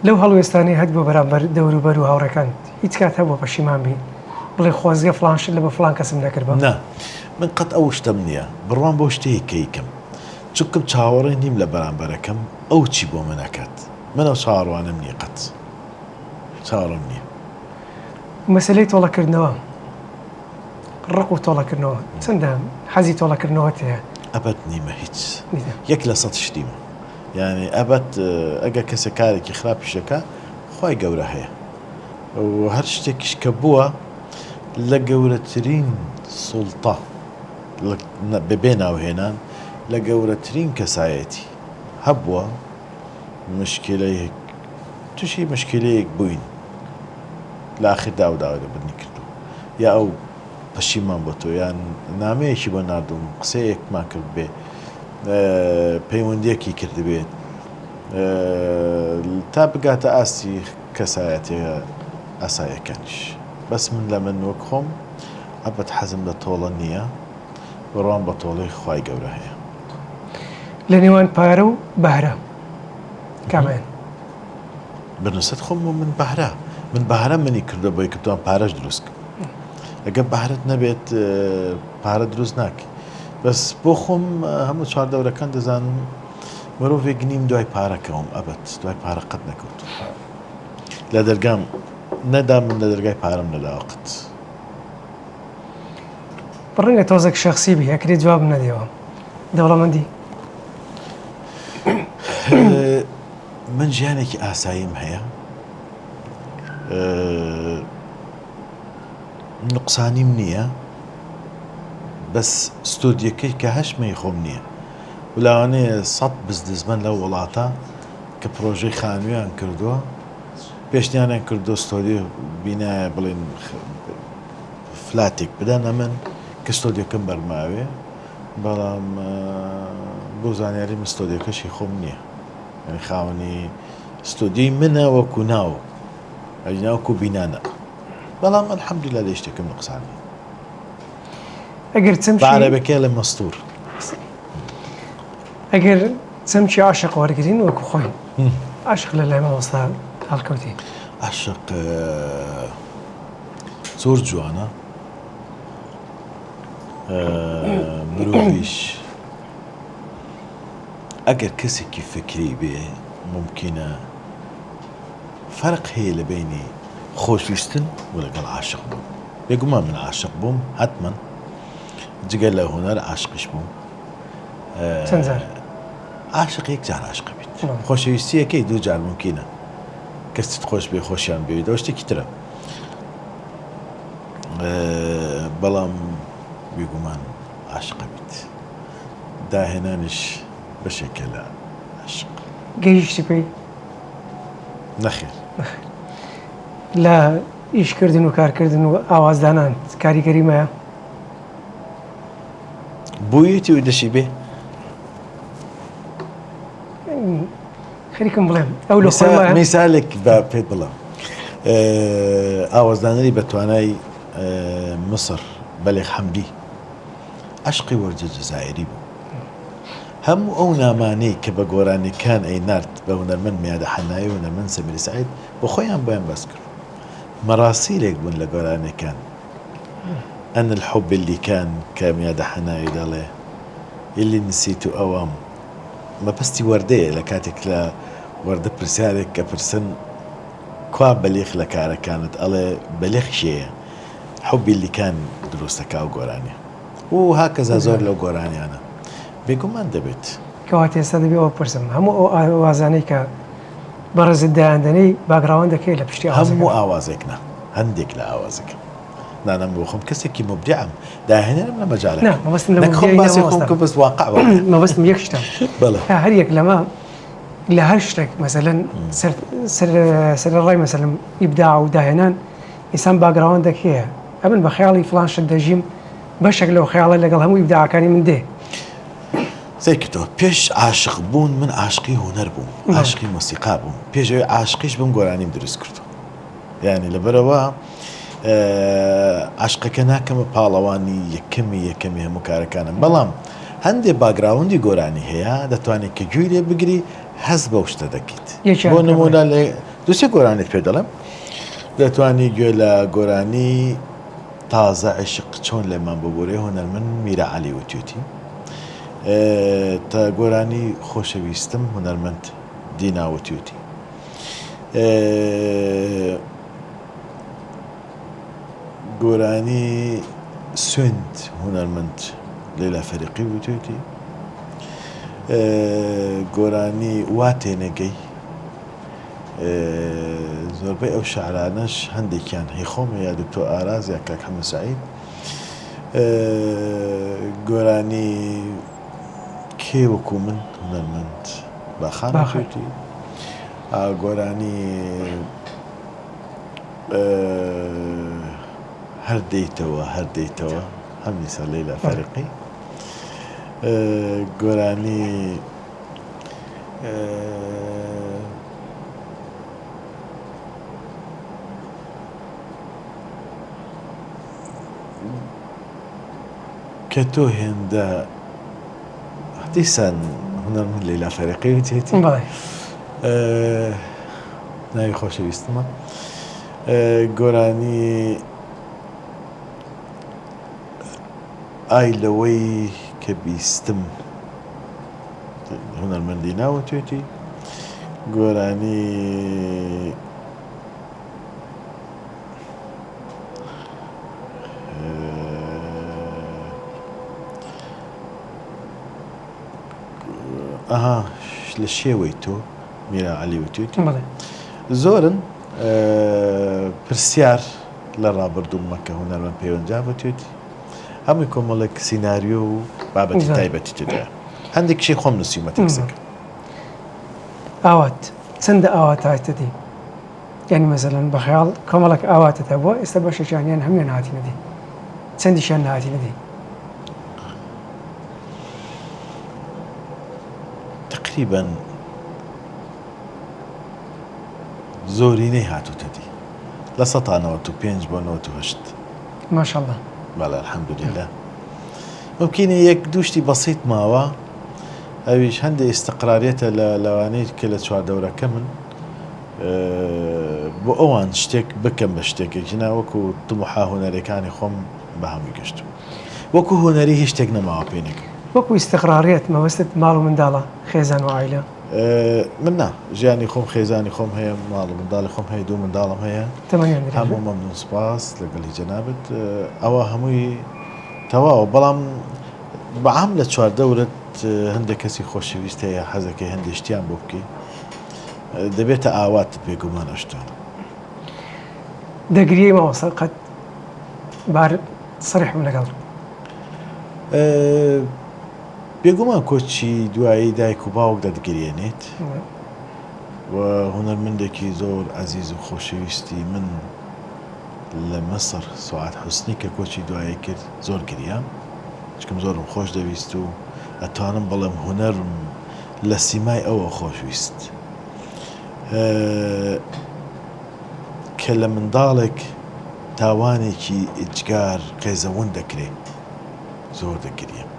A: لەو هەڵوێستانی هەت بۆ بەرامبەر دەوروبەر و هاوڕەکان هیچ کات هەبوو پەشیمان بی بڵێ خۆزگە فڵان شت لە بە فڵان کەسم نەکرد بە
B: نا من قەت ئەو شتم نییە بڕوان بۆ شتەیە کەیکەم چونکەم چاوەڕێ نیم لە بەرامبەرەکەم ئەو چی بۆ من نەکات من ئەو چاوەڕوانم نییە قەت چاوەڕم نییە
A: مەسلەی تۆڵەکردنەوە ڕق و تۆڵەکردنەوە چەندە حەزی تۆڵەکردنەوە هەیە
B: ئەبەت نیمە هیچ یەک لە سەد شتیمە یعنی ئەبەت ئەگە کەسە کارێکی خراپیشەکە خی گەورە هەیە و هەر شتێکیش کە بووە لە گەورەترین سوڵتە بەبێ ناوهێنان لە گەورەترین کەسایەتی هەبووە مشکلەیەک تووشی مشکلەیەک بووین لە ئاخر داوداوە لە بنی کردو یا ئەو پەشیمان بۆ تۆ یان نامەیەکی بۆ نردوم قسەیەکمان کرد بێ پەیوەندیەکی کرد بێت تا بگاتە ئاستی کەسایەتەیە ئاسایەکانیش بەس من لە من وەک خۆم ئەبەت حەزم لە تۆڵە نییە بڕوان بە تۆڵەی خی گەورە هەیە
A: لە نێوان پارە و بەهرە کامیان
B: بنووسەت خۆم و من بەهرە منی کردو بۆی کردوان پارەش دروست کرد ئەگەر بەهرت نەبێت پارە دروست ناکە بەس بۆ خۆم هەموو چواردەورەکان دەزانم مرۆڤێک نیم دوای پارەکەوم ئەبەت دوای پارە قەت نەکەوت لە دەرگام نەدا من لە دەرگای پارەم نەداوەقت
A: بڕنگە تۆزێک شەخسی بی ئەکرێ جواب نەدێەوە دەوڵەمەندی
B: من ژیانێکی ئاساییم هەیە نقصانیم نییە بەس ستۆدیەکەی کە هەشمەی خۆم نییە ولاوانەیە 100 بزدزمەن لەو وڵاتە کە پرۆژەی خانوویان کردووە پێشنیانیان کردو ستۆدیۆ بینایە بڵێن فلاتێک بدەنە من کە ستۆدیەکەم بەرماوێ بەڵام بۆ زانیاری من ستۆدیەکەشی خۆم نییە خاوەنی ستۆدیۆی منە وەکو ناو ئەجناوکو بینانە بەڵام الحەمدوللا لە شتێکم نقصانی
A: ئەگەر
B: عەرەبەکە لە مەستوور
A: ئەگەر چەمکی عاشق وەرگرین وەکو خۆی عاشق لە لای مامۆستا هەڵکەوتی
B: عاشق زۆر جوانە مرۆڤیش ئەگەر کەسێکی فکری بێ ممکنە فەرق هەیە لە بینی خۆشویستن و لەگەڵ عاشق بوون بێگومان من عاشق بووم حتما جگەل لە هونەر عاشقش بووم
A: چەند جار
B: عاشق یەک جار عاشق بیت خۆشەویستیەکەی دوو جار ممکنە کەست خۆش بێ خۆشیان بێت ئەو شتێکی ترە بەڵام بێگومان عاشق بیت داهێنانش بەشێکە لە عاشق
A: گەیشتی پێی
B: نەخێر
A: لە ئیشکردن و کارکردن و ئاوازدانان کاریگەری مایە
B: بوویەتی و دەشی بێ
A: خەریکم بڵێم ئەو لە
B: میسالێک بە پێت بڵام ئاوازدانەری بە توانای مسر بەلێغ حەمدی عەشقی وەرزە جەزایری بوو هەموو ئەو نامانەی کە بە گۆرانیەکان ئەی نارد بە هونەرمەند میادە حەنایی و هونەرمەند سەمیری سەعید بۆ خۆیان بۆیان بەس کرد مەراسیلێک بوون لە گۆرانیەکان أن الحب اللي كان كميادة حناي دالي اللي نسيته أوام ما بستي وردية لكاتك لا وردة برسالك كبرسن كوا بليغ لكارة كانت ألا بليغ شيء حبي اللي كان دروستك أو قراني وهكذا زور لو قراني أنا بيقوم ما اندبت
A: كواتي استدبي أو برسم همو أوازاني كا برز الداندني باقراوان دكي لبشتي أوازك
B: همو أوازكنا هندك لا أوازك أنا بخم كسكي مبدعم ده هنا من مجالك
A: نعم ما بس من
B: نكون بس يكون بس واقع
A: ما بس ميكشتم
B: بلا
A: هريك لما لە هەر شتێک مەسەلەن سەرڕای مەسەلم ئیبداع و داهێنان ئینسان باگراوەندێک هەیە ئەبن بە خەیاڵی فڵان شت دەژیم بەشێک لەو خەیاڵە لەگەڵ هەموو ئیبداعەکانی من دێ
B: سێکتەوە پێش عاشق بوون من عاشقی هوەر بووم عاشقی مۆسیقا بووم پێشەوەی عاشقیش بم گۆرانیم دروست کردو یعنی لەبەرەوە عاشقەکە ناکەمە پاڵەوانی یەکەمی هەموو کارەکانم بەڵام هەندێک باگراوندی گۆرانی هەیە دەتوانێت کە گوێی لێ بگری هەست بەو شتە دەکەیت بۆ نمونە لە دووسێ گۆرانیت پێ دەڵێم دەتوانی گوێ لە گۆرانی تازە عشق چۆن لێمان ببوورێ هوەرمەند میرە عەلی وتوێتی تا گۆرانی خۆشەویستم هوەرمەند دینا وتوێتی گۆرانی سوێند هوەرمەند لەیلا فەریقی وتوێتی گۆرانی وا تێنەگەی زۆربەی ئەو شەعرانەش هەندێکیان هەی خۆمە یا دکتۆر ئاراز یا کاک حەمەد سەعید گۆرانی کێ وەکو من هوەرمەند باخان وتوێتی گۆرانی هەردەیتەوە هەمیسا لەیلا فەریقی گۆرانی کە تۆ هێندە دیسان هوەرمەند لەیلا فەریقی وتێتی ناوی خۆشەویستمە گۆرانی ئای لەوەی کە بیستم هوەرمەندی ناوەتوێتی گۆرانی لە شێوەی تۆ میرە عەلی وتوێتی زۆرن پرسیار لە ڕابردوومە کە هوەرمەند پەیوەنجا وتوێتی هەمووی کۆمەڵێک سیناریۆ و بابەتی تایبەتی تێدایە هەندێکشی خۆم نووسیمە تەکسەکە
A: ئاوات چەندە ئاوات هاتەدی یعنی مەسەلەن بە خەیاڵ کۆمەڵێک ئاواتە بووە ئێستا بەشێکیان هەموویان هاتینەدی چەندیشیان نهاتینەدی
B: تقریباً زۆرینەی هاتووتەدی لە 195 بۆ 98
A: ماشەڵڵا
B: بەڵێ الحەمدوللیلا ممکنە یەک دووشتی بەسیط ماوە ئەویش هەندێک ئیستقرارێتە لە لەوانەیە کە لە چواردەورەکە من بۆ ئەوان شتێک بکەم بە شتێکێکی ناوەکو تموحا هوەرەکانی خۆم بە هەمووی گەشتم وەکو هوەری هیچ شتێک نەماوە پێنێکم
A: وەکو ئیستقرارێت مەوەستت ماڵ و منداڵە خێزان و عایلە
B: من نا ژیانی خۆم خێزانی خۆم هەیە ماڵ و منداڵی خۆم هەیە دوو منداڵم هەیە هەموو مەمنون سوپاس لەگەڵی جەنابەت ئەوە هەمووی تەواوە بەڵام بەعام لە چواردەورت هەندێک کەسی خۆشەویست هەیە حەزەکەی هەندێک شتیان بۆ بکەی دەبێتە ئاوات بێگومان ئەشتان
A: دەگریەی ماوەسە قەت بار سەریحم لەگەڵ
B: بێگومان کۆچی دوایی دایک و باوک دەدگرێنێت و هوەرمەندێکی زۆر عەزیز و خۆشەویستی من لە مەسر سوعاد حوسنی کە کۆچی دوایی کرد زۆر گریام چکم زۆرم خۆش دەویست و ئەتوانم بەڵێم هوەرم لە سیمای ئەوە خۆشویست کە لە منداڵێک تاوانێکی ئیجگار قێزەون دەکرێت زۆر دەگریم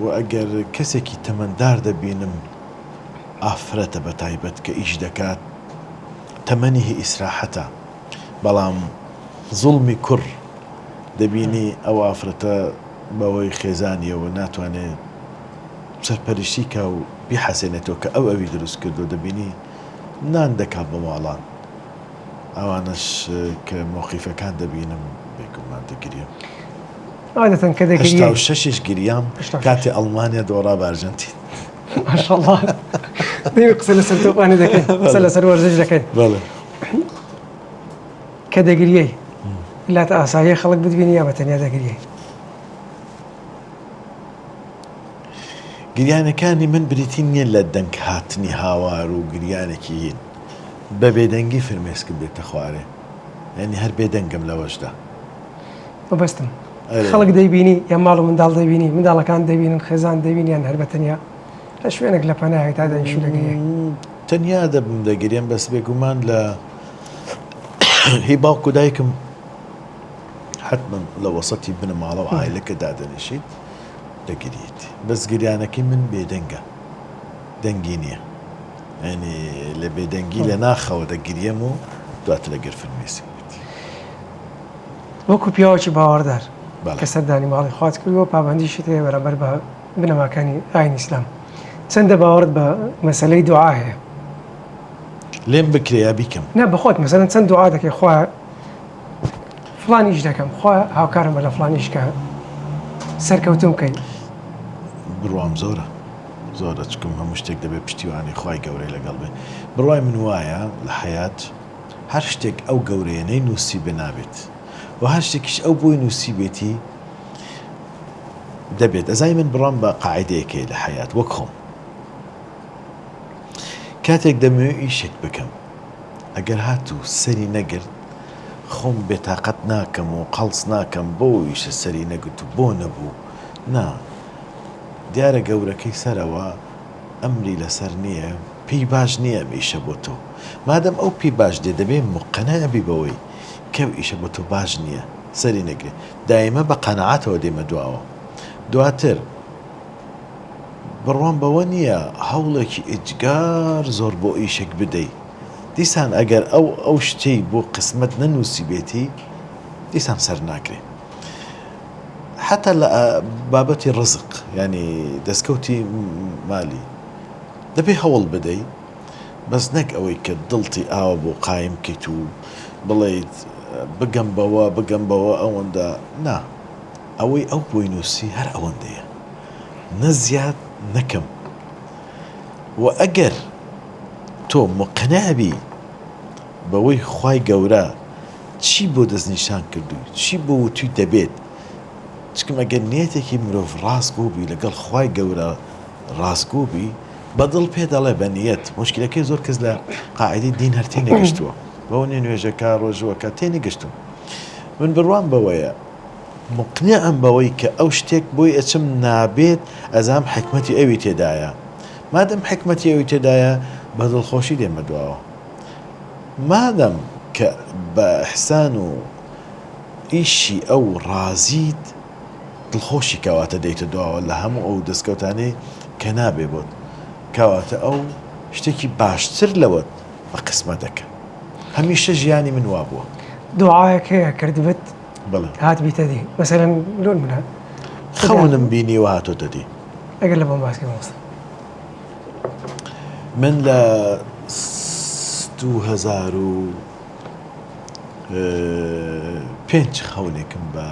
B: و ئەگەر کەسێکی تەمەندار دەبینم ئافرەتە بە تایبەت کە ئیش دەکات تەمەنیهی ئیسراحەتە بەڵام زوڵمی کوڕ دەبینی ئەو ئافرەتە بەوەی خێزانیەوە ناتوانێت سەرپەرشتی کا و بیحەسێنێتەوە کە ئەوی دروست کردو دەبینی نان دەکات بە ماڵان ئەوانش کە مۆقیفەکان دەبینم بێگومان دەگریم
A: عادەتەن کە دەگریێ
B: شەشیش گریام کاتی ئەڵمانیا دۆڕا بە ئەرجەنتین
A: ماشەڵڵا دەیوێت قسە لەسەر تۆپانە دەکەین قسە لەسەر وەرزش دەکەین کە دەگریەی لاتە ئاساییە خەڵک بتبینی یا بە تەنیا دەگریەی
B: گریانەکانی من بریتی نییە لە دەنگ هاتنی هاوار و گریانێکی هین بە بێدەنگی فرمێسکم بێتە خوارێ ینی هەر بێدەنگم لەوەشدا
A: وبەستم خەڵک دەیبینی یا ماڵ و منداڵ دەبینی منداڵەکان دەبینن خێزان دەبینیان هەر بەتەنیا لە شوێنێک لە پەناهی تا دەیشو دەگەیە
B: تەنیا دەبم دەگرێم بەس بێگومان لە هی باوکو دایکم حتما لە وەسەتی بنە ماڵە و ئایلەکە دادەنیشیت دەگریت بەس گریانەکەی من بێدەنگە دەنگی نییە ینی لە بێدەنگی لە ناخەوە دەگریم و دواتر لەگەر فرمێسی
A: وەکو پیاوەکی باوەڕدار
B: بەڵێ.
A: کە سەردانی ماڵی خوات کردووە پابندیشت هەیە بەرامبەر بە بنەماکانی ئاینی ئیسلام چەندە باوەڕت بە مەسەلەی دوعا هەیە
B: لێم بکرێ بیکەم
A: نە بەخۆت مەسەلەن چەند دوعا دەکەی خوا فلانیش دەکەم خوا هاوکارم بە لە فلانیش کە سەرکەوتوم بکەی
B: بڕوام زۆرە زۆرە چکم هەموو شتێک دەبێت پشتیوانی خوای گەورەی لەگەڵ بێ بڕوای من وایە لە حیات هەر شتێک ئەو گەورەیەنەی نووسی بنابێت و هەر شتێکیش ئەو بۆی نووسی بێتی دەبێت ئەزای من بڕام بە قاعدەیەکەی لە حیات وەک خۆم کاتێک دەمەوێت ئیشێک بکەم ئەگەر هاتوو سەری نەگرت خۆم بێتاقەت ناکەم و قەڵس ناکەم بۆ ئیشە سەری نەگرت و بۆ نەبوو نا دیارە گەورەکەی سەرەوە ئەمری لەسەر نییە پێی باش نییە ئیشە بۆ تۆ مادەم ئەو پێی باش دێ دەبێ مقەنەبی بەوەی کەو ئیشە بۆ تۆ باش نییە سەری نەگرێت دایمە بە قەنەعاتەوە دێمە دواوە دواتر بڕوام بەوە نییە هەوڵێکی ئیجگار زۆر بۆ ئیشێک بدەیت دیسان ئەگەر ئەو شتەی بۆ قسمت نەنووسی بێتی دیسان سەر ناکرێت حتى لە بابەتی ڕزق ینی دەستکەوتی مالی دەبێ هەوڵ بدەیت بەس نەک ئەوەی کە دڵتی ئاوە بۆ قایم کەیت و بڵێیت بگەم بەوە ئەوەندە نا ئەوەی ئەو بۆی نووسی هەر ئەوەندەیە نەزیاد نەکەم و ئەگەر تۆ مقنعبی بەوەی خوای گەورە چی بۆ دەستنیشان کردووی چی بۆ توی دەبێت چکم ئەگەر نیەتێکی مرۆڤ ڕاستگۆبی لەگەڵ خوای گەورە ڕاستگۆبی بەدڵ پێ دەڵێ بە نیەت مشکلەکەی زۆر کەس لە قاعدەی دین هەر تێ نەگەشتووە بەوە نوێژەکە ڕۆژوەکە تێ نەگەشتوم من بڕوام بەوەیە مقنعم بەوەی کە ئەو شتێک بۆی ئەچم نابێت ئەزام حکمەتی ئەوی تێدایە مادەم حکمەتی ئەوی تێدایە بە دڵخۆشی دێمە دواوە مادەم کە بە ئەحسان و ئیشی ئەو ڕازیت دڵخۆشی کەواتە دەیتە دواوە لە هەموو ئەو دەستکەوتانەی کە نابێ بۆت کەواتە ئەو شتێکی باشتر لەوەت بە قسمەتەکە هەمیشە ژیانی من وا بووە
A: دوعاەک هەیە کردبێت
B: بڵێ
A: هات بیتە دی مەسەلەن لۆن منە
B: خەونم بینی و هاتۆتە دی
A: ئەگەر لە بۆم باسکە مەستە
B: من لە 2005 خەونێکم بە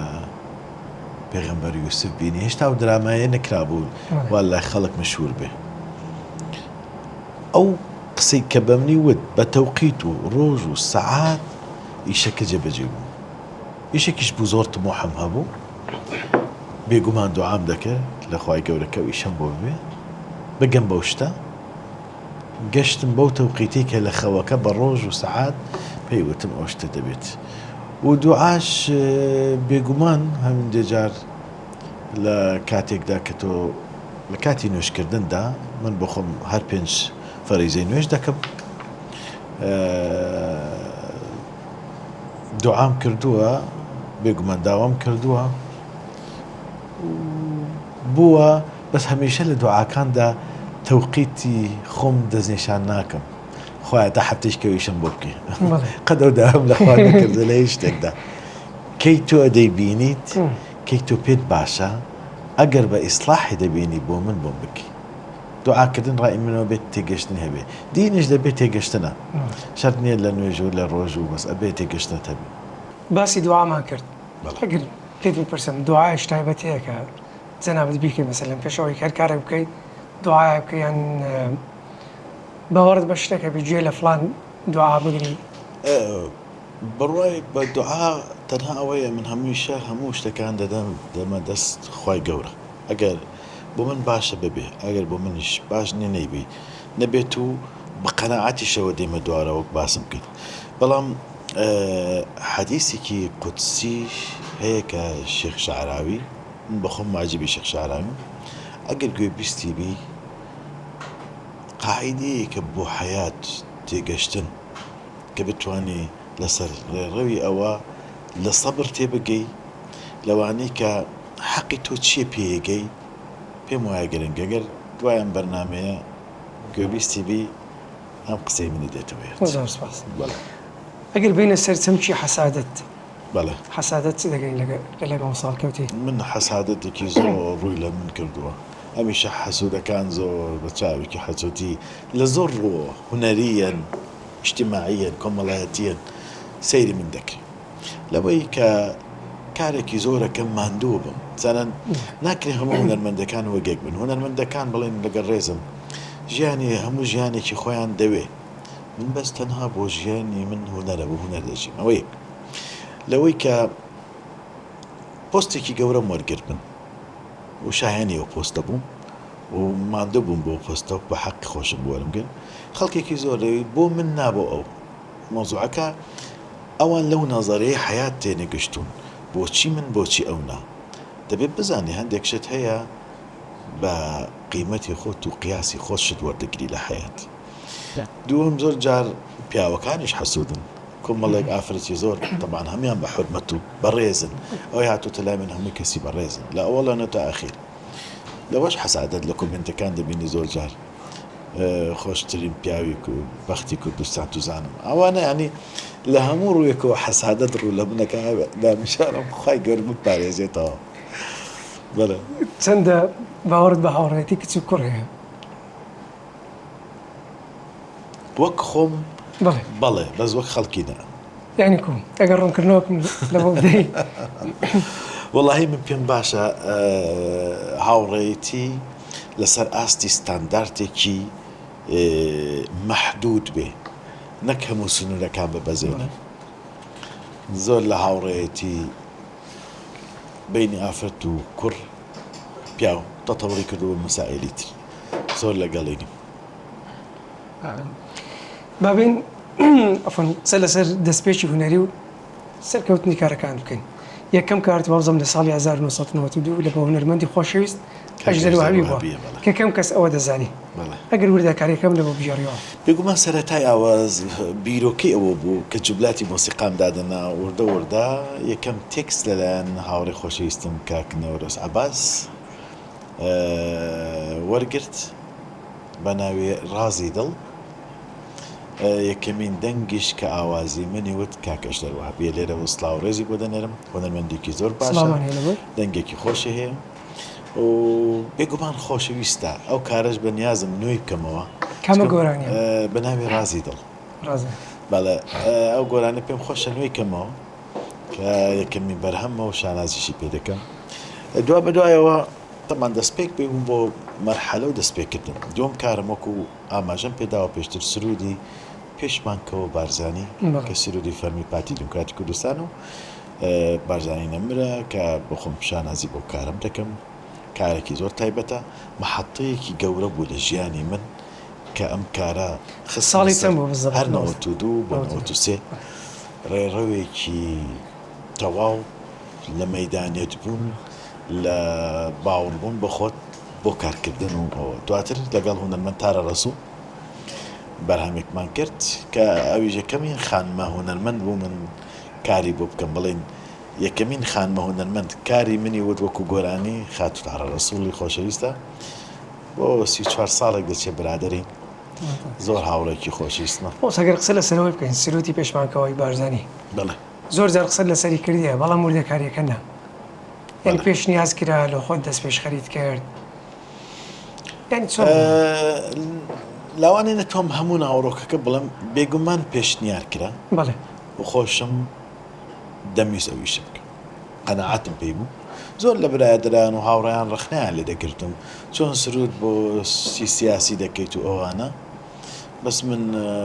B: پێغەمبەر یوسف بینی هێشتا و درامایە نەکرابوو والای خەڵک مەشهور بێ ئەو قسەی کە بەمنی وت بە تەوقیت و ڕۆژ و سەعات ئیشەکە جێبەجێ بوو ئیشێکیش بوو زۆر تمۆحەم هەبوو بێگومان دوعام دەکرد لە خوای گەورەکە و ئیشەم بۆ بێ بگەم بەو شتە گەشتم بەو تەوقیتی کە لە خەوەکە بە ڕۆژ و سەعات پێی وتم ئەو شتە دەبێت و دوعاش بێگومان هەمندێ جار لە کاتێکدا کە تۆ لە کاتی نوێشکردندا من بۆ خۆم هەر 5 فەریزەی نوێش دەکەم دوعام کردووە بێگومان داوام کردووە بووە بەس هەمیشە لە دوعاکاندا تەوقیتی خۆم دەستنیشان ناکەم خۆیان تا هەفتەیەکەویشم بۆ بکەی قەدەو داهم لە خوا نەکردە لە هیچ شتێکدا کەی تۆ دەیبینیت کەی تۆ پێت باشە ئەگەر بە ئیسلاحی دەبینی بۆ من بۆم بکەی دوعاکردن ڕای منەوە بێت تێگەشتن هەبێ دینش دەبێت تێگەشتنە شەرت نییە لە نوێژ و لە ڕۆژ و بەس ئەبێت تێگەشتنت هەبێ
A: باسی دوعامان کرد ئەگەر پێت بپرسم دوعایش تایبەتەیە کە جەنابەت بیکەی مەسەلەن پێشەوەی هەر کارێک بکەیت دوعای بکەیان باوەڕت بە شتێکە بگوێ لە فلان دوعا بگری
B: بڕوای بە دوعا تەنها ئەوەیە من هەمیشە هەموو شتەکان دەمە دەست خوای گەورە ئەگەر بۆ من باشە ببێ ئەگەر بۆ منیش باش نەیبی نەبێت و بە قەناعەتیشەوە دێمە دوارەوە باسم کرد بەڵام حەدیثێکی قودسی هەیە کە شێخ شەعراوی من بەخۆم معجبی شێخ شەعراوی ئەگەر گوێبیستی بی قاعیدەیەکە بۆ حەیات تێگەشتن کە بتوانێ لەسەر ڕێڕەوی ئەوە لە سەبر تێبگەی لەوانەی کە حەقی تۆ چییە پێیەگەی پێم وایە گرنگە گەر دوایان بەرنامەیە گوێبیستی بی ئەم قسەی منی دێتەوە
A: زۆر سپاس. ئەگەر بینە سەر چەمکی حەسادەت
B: بەڵێ
A: حەسادەت چ دەگەین لەگەڵ مەساڵ کەوتی
B: من حەسادەتێکی زۆر ڕووی لە من کردووە ئەمیشە حەسوودەکان زۆر بە چاوێکی حەسووتی لە زۆر ڕۆ هونەریەن اجتماعیەن کۆمەڵایەتیەن سەیری من دەکرد لەوەی کە کارێکی زۆرەکەم ماندووە بم چەنەن ناکرێ هەموو هونەرمەندەکان وەگێک بن هونەرمەندەکان بڵێن لەگەڵ ڕێزم ژیانی هەموو ژیانێکی خۆیان دەوێ من بەس تەنها بۆ ژیانی من هونەرە بۆ هونەر دەژیم ئەوە یەک لەوەی کە پۆستێکی گەورەم وەرگرت من و شایەنیەوە پۆستە بووم و ماندوو بووم بۆ پۆستە بە حەقی خۆشم وەرمگرن خەڵکێکی زۆر لەوی بۆ من نابۆ ئەو مۆزوعەکە ئەوان لەو نەزەرەیە حەیات تێنەگەشتون بۆچی من بۆچی ئەو نا دەبێت بزانێ هەندێک شت هەیە بە قیمەتی خۆت و قیاسی خۆت شت وەردەگری لە حەیات دووەم زۆر جار پیاوەکانیش حەسوودن کۆمەڵێک ئافرەتی زۆر طبعاً هەمیان بە حورمەت و بەڕێزن ئەوەی هاتووتە لای من هەمووی کەسی بەڕێزن لە ئەوڵانە تا ئەخیر لەوەش حەسادەت لە کۆمنتەکان دەبینی زۆر جار خۆشترین پیاوی و بەختی کوردستان توزانم ئەوانە ینی لە هەموو ڕوویەکەوە حەسادەت ڕوو لە منەکە دامیشارم خی گەورم پارێزێتەوە بەڵێ
A: چەندە باوەڕت بە هاوڕێتی کچ و کوڕ هەیە
B: وەک خۆم
A: بڵێ
B: بەڵێ بەس وەک خەڵکینە
A: یعنی کوم ئەگەر ڕوونکردنەوەکم لەبەڵ بدەی
B: وەڵاهی من پێم باشە هاوڕێیەتی لەسەر ئاستی ستانداردێکی مەحدود بێ نەک هەموو سنوورەکان ببەزێنە زۆر لە هاوڕێیەتی بینی ئافرەت و کوڕ پیاو تەتەوڕی کردووە مەسائلەی تر زۆر لەگەڵێنی
A: بابین ئەفەن سەر لەسەر دەستپێکی هونەری و سەرکەوتنی کارەکان بکەین یەکەم کارت وابزەم لە ساڵی 1992 لە بە هونەرمەندی خۆشەویست ئەژدەر وهابی بووە کە کەم کەس ئەوە دەزانی ئەگەر وردەکاریەکەم لەبە بژێڕیەوە
B: بێگومان سەرەتای ئاواز بیرۆکەی ئەوە بوو کە جوبلاتی مۆسیقام دادەنا وردە وردە یەکەم تێکست لەلایەن هاوڕێی خۆشەویستم کاک نەورۆس عەباس وەرگرت بە ناوی ڕازی دڵ یەکەمین دەنگیش کە ئاوازی منی وت کاکەش دەروە بێ لێرە وسڵاو ڕێزی بۆ دەنێرم هۆنەرمەندێکی زۆر باشە دەنگێکی خۆشی هەیە و بێگومان خۆشەویستە ئەو کارش بە نیازم نوێی بکەمەوە
A: کامە گۆرانیە
B: بە ناوی ڕازی دڵ بەڵێ ئەو گۆرانە پێم خۆشە نوێی کەمەوە کە یەکەمین بەرهەمە و شانازیشی پێ دەکەم دوا بەدوایەوە تەمان دەستپێک بێبووم بۆ مەرحەلە و دەستپێکردن دوم کارم وەکو ئاماژەم پێداوە پێشتر سرودی پێشمانکەوە بارزانی کە سرودی فەرمی پارتی دموکراتی کوردستان و بارزانی نەمرە کە بۆ خۆم شانازی بۆ کارم دەکەم کارێکی زۆر تایبەتە مەحەطەیەکی گەورە بوو لە ژیانی من کە ئەم کارە
A: ساڵی چەند بوو
B: هەر 92 بۆ 93 ڕێڕەوێکی تەواو لە مەیدانێت بوون لە باوەڕبوون بە خۆت بۆ کارکردن و دواتر لەگەڵ هونەرمەند تارە ڕەسوو بەرهەمێکمان کرد کە ئەویش یەکەمین خانمە هونەرمەند بوو من کاری بۆ بکەم بڵێن یەکەمین خانمە هونەرمەند کاری منی وت وەکو گۆرانی خاتو تارە ڕەسووڵی خۆشەویستە بۆ 34 ساڵێک دەچێت برادەرین زۆر هاوڕێکی خۆشەویستمە
A: ئەگەر قسە لەسەرەوەی بکەین سروتی پێشمانکەوەی بارزانی
B: بڵێ
A: زۆر جار قسە لەسەری کردیە بەڵام وردەکاریەکە نا یعنی پێش نیاز کرا لە خۆت دەست پێش خەرید کرد یعنی چۆن
B: لاوانێنە تۆم هەموو ناوڕۆکەکە بڵم بێگومان پێشنیار کرا
A: بەڵێ
B: و خۆشم دەمیست ئەویشم بکەم قەنەعەتم پێی بوو زۆر لە برادران و هاوڕێیان ڕخنیان لێ دەگرتم چۆن سرود بۆ سیاسی دەکەیت و ئەوانە بەس من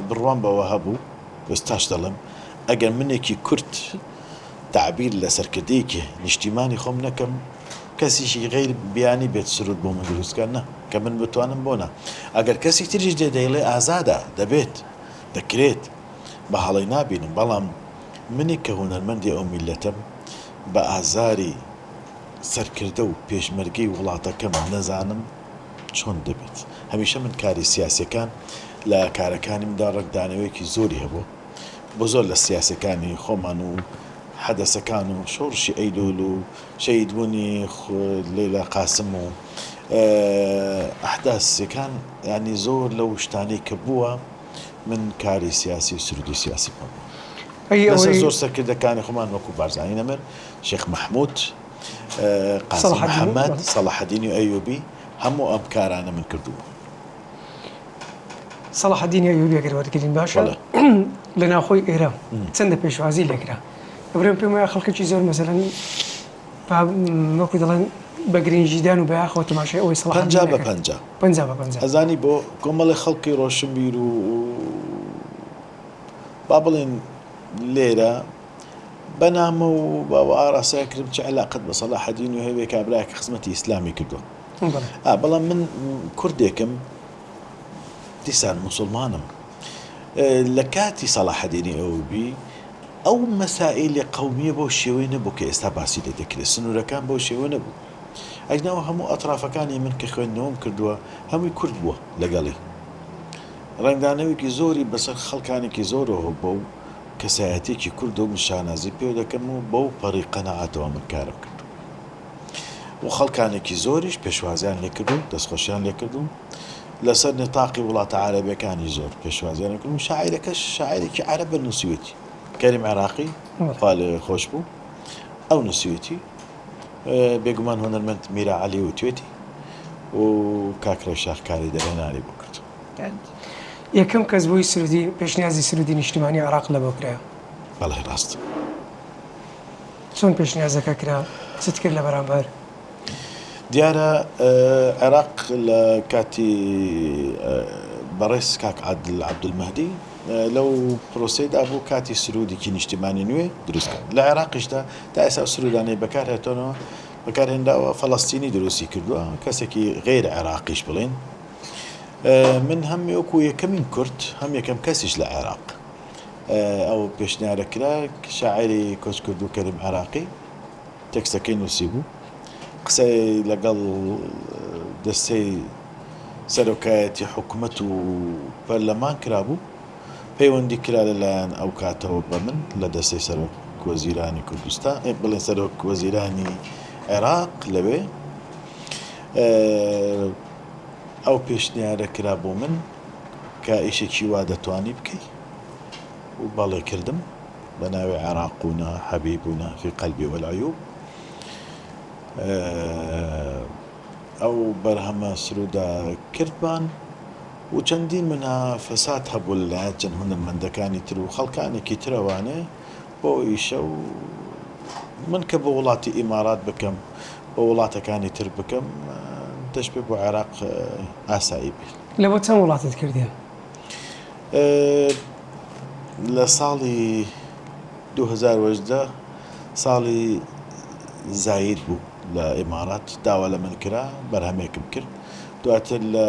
B: بڕوان بەوە هەبوو ئێستاش دەڵم ئەگەر منێکی کورت تعبیر لە سەرکردەیەکی نیشتیمانی خۆم نەکەم کەسیشی غیر بیانی بێت سرود بۆ من دروستکردنە کە من بتوانم بۆنە ئەگەر کەسی تریش دەیڵێ ئازادە دەبێت دەکرێت بە هەڵی نابینم بەڵام منی کە هونەرمەندی ئەو میلەتم بە ئازاری سەرکردە و پێشمەرگەی وڵاتەکەم نەزانم چۆن دەبێت هەمیشە من کاری سیاسەکان لە کارەکانیمدا ڕێکدانەوەیەکی زۆری هەبوو بۆ زۆر لە سیاسەکانی خۆمان و حەدەسەکان و شۆڕشی ئەیدۆل و شەیدبوونی لەیلا قاسم و ئەحداسەکان ینی زۆر لەو شتانەی کە بووە من کاری سیاسی و سرودی سیاسی لەسەر زۆر سەرکردەکانی خۆمان وەکو بارزانانی نەمر شێخ مەحموود قاسم محەممەد سەڵاحەدینی و ئەیوبی هەموو ئەم کارانە من کردووە
A: سەڵاحەدینی ئەیوبی ئەگەر وەرگرین باشە لە ناوخۆی ئێرە چەندە پێشوازی لێکرا ئەبرێن پێم وایە خەڵکێکی زۆر مەسەلەن وەکو دەڵێن بە گرنگجیدان و بەیاخەوە تەماشای ئەوەی
B: پەنجا بە پەنجا ئەزانی بۆ کۆمەڵی خەڵکی ڕۆشنبیر و با بڵێن لێرە بەنامە و باوە ئاراسای کردم چ علاقت بە سەڵاحەدین و هەوێ کابراایکە خزمەتی ئیسلامی کردووە بەڵام من کوردێکم دیسان موسڵمانم لە کاتی سەڵاحەدینی ئەوبی ئەو مەسائلی قەومیە بۆ شێوەی نەبوو کە ئێستا باسی لێ دەکرێت سنوورەکان بۆ شێوە نەبوو ئەگناوە هەموو ئەطرافەکانی من کە خوێندنەوەم کردووە هەمووی کورد بووە لەگەڵی ڕنگدانەوەیکی زۆری بەسەر خەڵکانێکی زۆرەوە بۆ و کەسایەتێکی کورد و شانازی پێ دەکەم و بەو پەڕی قەنەعاتەوە من کارم کرد و خەڵکانێکی زۆریش پێشوازیان لێ کردو دەستخۆشیان لێ کردو لەسەر نتاقی وڵاتە عەرەبیەکانی زۆر پێشوازیان لێ کردو شاعیرەکەش شاعیرێکی عەرەبە نووسیوێتی کەریم عێراقی خوا لێ خۆش بوو ئەو نووسیوێتی بێگومان هونەرمەند میرا عەلی وتوێتی و کاکرە شاخکاری دەرهێنانی بۆ کرد
A: یەکەم کەس بۆی سرودی پێشنیازی سرودی نیشتیمانی عێراق لە بۆ کرایە
B: بەڵێ ڕاست
A: چۆن پێشنیازەکە کرا چت کرد لە بەرامبەر
B: دیارە عێراق لە کاتی بەڕێز کاک عەبدولمەهدی لەو پرۆسەیدا بوو کاتی سرودێکی نیشتیمانی نوێ دروستکرد لە عێراقیشدا تا ئێستا سرودانەی بەکارهێتۆنەوە بەکارهێنراوە فەڵەستینی دروستی کردووە کەسێکی غیر عێراقیش بڵێن من هەم وەکو یەکەمین کورد هەم یەکەم کەسیش لە عێراق ئەو پێشنیارە کرا شاعری کۆچ کرد و کەریم عێراقی تێکستەکەی نووسی بوو قسەی لەگەڵ دەستەی سەرۆکایەتی حکوومەت و پەرلەمان کرابوو پەیوەندی کرا لەلایەن ئەو کاتەوە بە من لە دەستەی سەرۆک وەزیرانی کوردستان بڵێن سەرۆک وەزیرانی عێراق لەوێ ئەو پێشنیارە کرا بۆ من کە ئیشێکی وا دەتوانی بکەی و بەڵێ کردم بە ناوی عێراقونە حەبیبونە فی قەلبی وەلعیوب ئەو بەرهەمە سرودا کردمان و چەندین منە فەساد هەبوو لەلایەت چەند هونەرمەندەکانی تر و خەڵکانێکی ترەوانێ بۆ ئیشە و من کە بە وڵاتی ئیمارات بکەم بە وڵاتەکانی تر بکەم دەست پێ بۆ عێراق ئاسایی بێت
A: لە بۆ چەند وڵاتت کردیان
B: لە ساڵی 2010 ساڵی زاید بوو لە ئیمارات داوا لە من کرا بەرهەمێکم کرد دواتر لە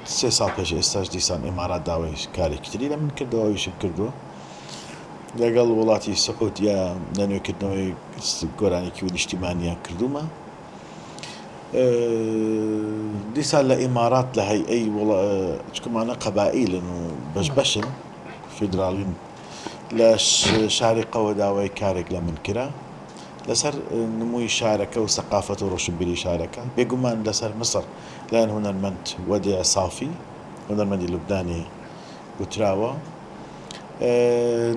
B: 3 ساڵ پێش ئێستاش دیسان ئیمارات داوای کارێکی تری لە من کردەوە ئەویشم کردووە لەگەڵ وڵاتی سەعودیا نانوێکردنەوەی گۆرانێکی و نیشتیمانیان کردومە دیسان لە ئیمارات لە هەیئەی چکمانە قەبائیلن و بەشبەشن فیدراڵین لە شاری قەوە داوای کارێک لە من کرا لەسەر نمووی شارەکە و سەقافەت و ڕۆشنبیری شارەکە بێگومان لەسەر مسر لایەن هونەرمەند وەدیع سافی هونەرمەندی لوبنانی وتراوە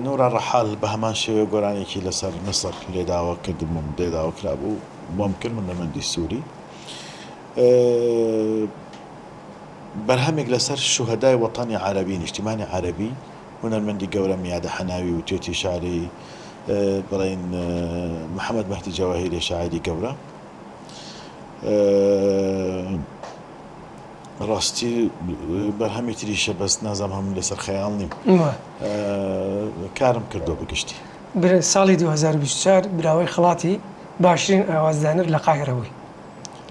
B: نورە ڕەحال بە هەمان شێوە گۆرانێکی لەسەر مسر لێداوە کردم لێداوە کرابوو بۆم کرد هونەرمەندی سووری بەرهەمێک لەسەر شوهەدای وەتانی عەرەبی نیشتیمانی عەرەبی هونەرمەندی گەورە میادە حەناوی و توێتی شاری بڵێن محەممەد مەهدی جەواهیری شاعری گەورە ڕاستی بەرهەمی تریشە بەس نازام هەموو لەسەر خەیاڵ نیم کارم کردو بگشتی
A: ساڵی 2024 براوەی خڵاتی باشترين ئاوازدانر لە قاهرەوەی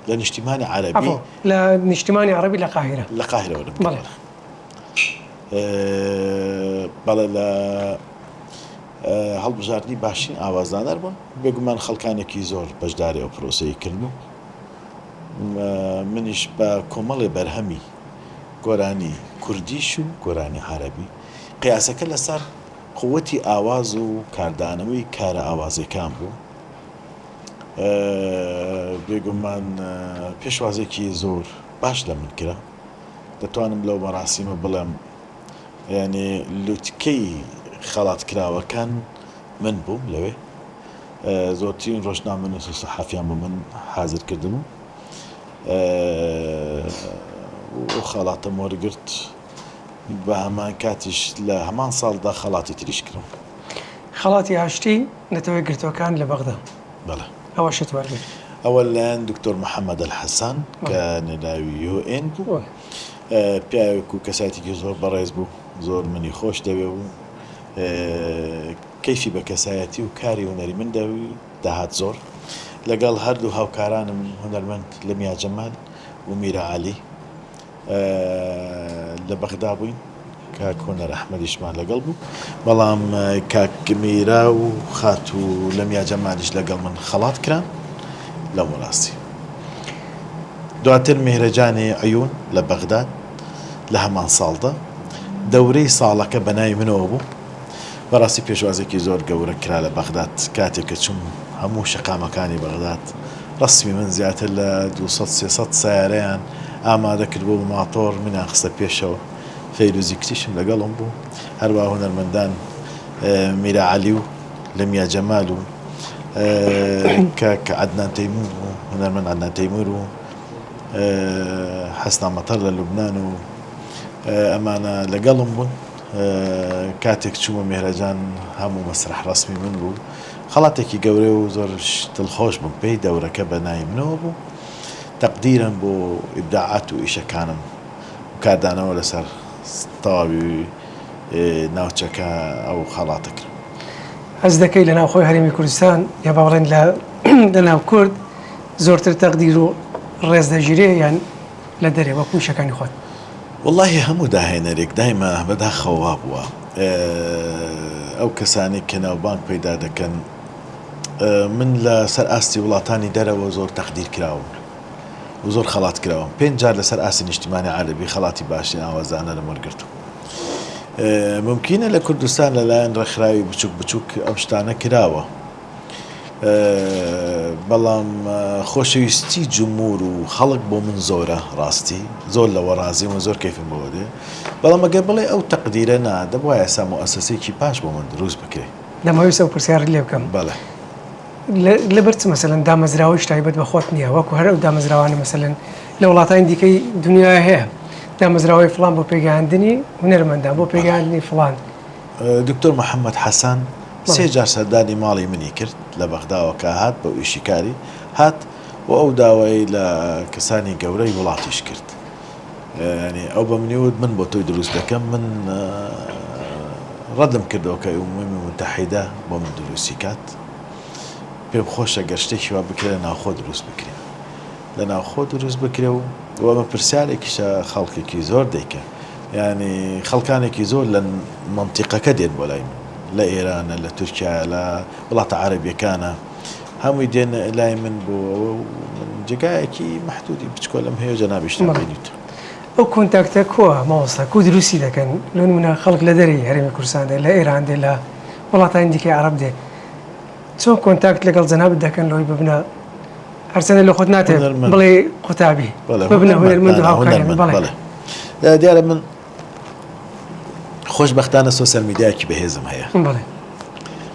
B: لە نیشتیمانی عربی
A: عفوا لە نیشتیمانی عربی لە قاهرە
B: لە قاهرەوە
A: بەڵێ
B: بەڵێ لە هەڵبژاردننی باشترین ئاوازدانەر بوون بێگومان خەڵکانێکی زۆر بەشداری ئەو پرۆسەی کردن و منیش بە کۆمەڵێ بەرهەمی گۆرانی کوردیش و گۆرانی عەرەبی قیاسەکە لەسەر قووەتی ئاواز و کاردانەوەی کارە ئاوازەکان بوو بێگومان پێشوازێکی زۆر باش لە من کرا دەتوانم لەو مەراسیمە بڵێم یعنی لوتکەی خەڵاتکراوەکان من بووم لەوێ زۆرترین ڕۆژنامە نووس و سەحافیان بۆ من حازر کردم و خەڵاتە وەرگرت بە هەمان کاتیش لە هەمان ساڵدا خەڵاتی تریش کردم
A: خەڵاتی هاشتی نەتەوەی گرتوەکان لە بەغدا
B: بەڵێ
A: ئەوە شت وەرگرت
B: ئەوە لایەن دکتۆر محەممەد الحەسان کە نێراوی UN بوو پیاوێک و کەساتێکی زۆر بەڕێز بوو زۆر منی خۆش دەوێ و کەیفی بە کەسایەتی و کاری هونەری من داهات زۆر لەگەڵ هەردوو هاوکارانم هونەرمەند لە میاجەمال و میرە عەلی لە بەغدا بووین کاک هونەر ئەحمەدیشمان لەگەڵ بوو بەڵام کاک میرا و خات و لە میاجەمالیش لەگەڵ من خەڵات کران لە وەڵاستی دواتر میهرەجانی عیون لە بەغداد لە هەمان ساڵدا دەورەی ساڵەکە بە ناوی منەوە بوو بەڕاستی پێشوازێکی زۆر گەورە کرا لە بەغداد کاتێک کە چوم هەموو شەقامەکانی بەغداد ڕسمی من زیاتر لە 200-300 سیارەیان ئامادە کرد بۆ ماتۆر منیان خستە پێشەوە فەیروزی کچیشم لەگەڵم بوو هەروە هونەرمەندان میرە عەلی و لە میاجەمال و کاک عەدنان تەیموور و هونەرمەند عەدنان تەیموور و حەسنا مەتەر لە لوبنان و ئەمانە لەگەڵم بوون کاتێک چوومە میهرەجان هەموو مەسرح ڕسمی من بوو خەڵاتێکی گەورە و زۆر دڵخۆش بووم پێی دەورەکە بە ناوی منەوە بوو تەقدیرم بۆ ئیبداعات و ئیشەکانم و کاردانەوە لەسەر تەواوی ناوچەکە ئەو خەڵاتە کرد
A: هەز دەکەی لە ناوخۆی هەرێمی کوردستان یا باوەڕێن لە ناو کورد زۆرتر تەقدیر و ڕێز دەژیرێ یان لە دەرێ وەکو شەکانی خۆت
B: واللهی هەموو داهێنەرێک دایمە بەداخەوە بووە ئەو کەسانی کە ناوبانگ پەیدا دەکەن من لە سەر ئاستی وڵاتانی دەرەوە زۆر تەقدیر کراوم و زۆر خەڵات کراوم 5 جار لەسەر ئاستی نیشتیمانی عەرەبی خەڵاتی باشترین ئاوازدانەرم وەرگرتووم ممکنە لە کوردستان لەلایەن ڕێکخراوی بچووک بچووک ئەم شتانە کراوە بەڵام خۆشەویستی جمهور و خەڵک بۆ من زۆرە ڕاستی زۆر لەوە ڕازیم و زۆر کەیفم بۆ دێ بەڵام ئەگەر بڵێ ئەو تەقدیرە نا دەبوایە ئێستا مؤسسەیەکی پاش بۆ من دروست بکرێ
A: دەمەویست ئەو پرسیارت لێ بکەم
B: بەڵێ
A: لەبەر چ مەسەلەن دامەزراوەی تایبەت بە خۆت نییە وەکو هەر ئەو دامەزراوانە مەسەلەن لە وڵاتانی دیکەی دنیای هەیە دامەزراوەی فڵان بۆ پێگەیاندنی هونەرمەندان بۆ پێگەیاندنی فڵان
B: دکتۆر محەممەد حەسان 3 جار سەردانی ماڵی منی کرد لە بەغداوە کە هات بە ئیشی کاری هات و ئەو داوای لە کەسانی گەورەی وڵاتیش کرد ینی ئەو بە منیوت من بۆ تۆی دروست دەکەم من ڕەدم کردەوە کە ئومومی متحیدە بۆ من دروستی کات پێم خۆشە گەشتێکی وا بکرێ لە ناوخۆ دروست بکرێ لە ناوخۆ دروست بکرێ و ئەمە پرسیارێکیشە خەڵکێکی زۆر دەیکە ینی خەڵکانێکی زۆر لە منتیقەکە دێن بۆ لای من لە ئێرانە لە تورکیا لە وڵاتە عەرەبیەکانە هەمووی دێن لای من بۆ جێگایەکی مەحدودی بچکۆ لەم هەیە جەنابیشتان بینیت
A: ئەو کۆنتاکتە کۆوە ماوەستا کو دروستی دەکەن لە نمونە خەڵک لە دەری هەرێمی کوردستان دێ لە ئێران دێ لە وڵاتانی دیکەی عەرەب دێ چۆن کۆنتاکت لەگەڵ جەنابت دەکەن لەوەی ببنە هەرچەندە لە خۆت ناتێت بڵێ قوتابی ببنە هونەرمەند و هاوکاریان بەڵێ
B: دیارە من خۆشبەختانە سۆسیال میدیایەکی بەهێزم هەیە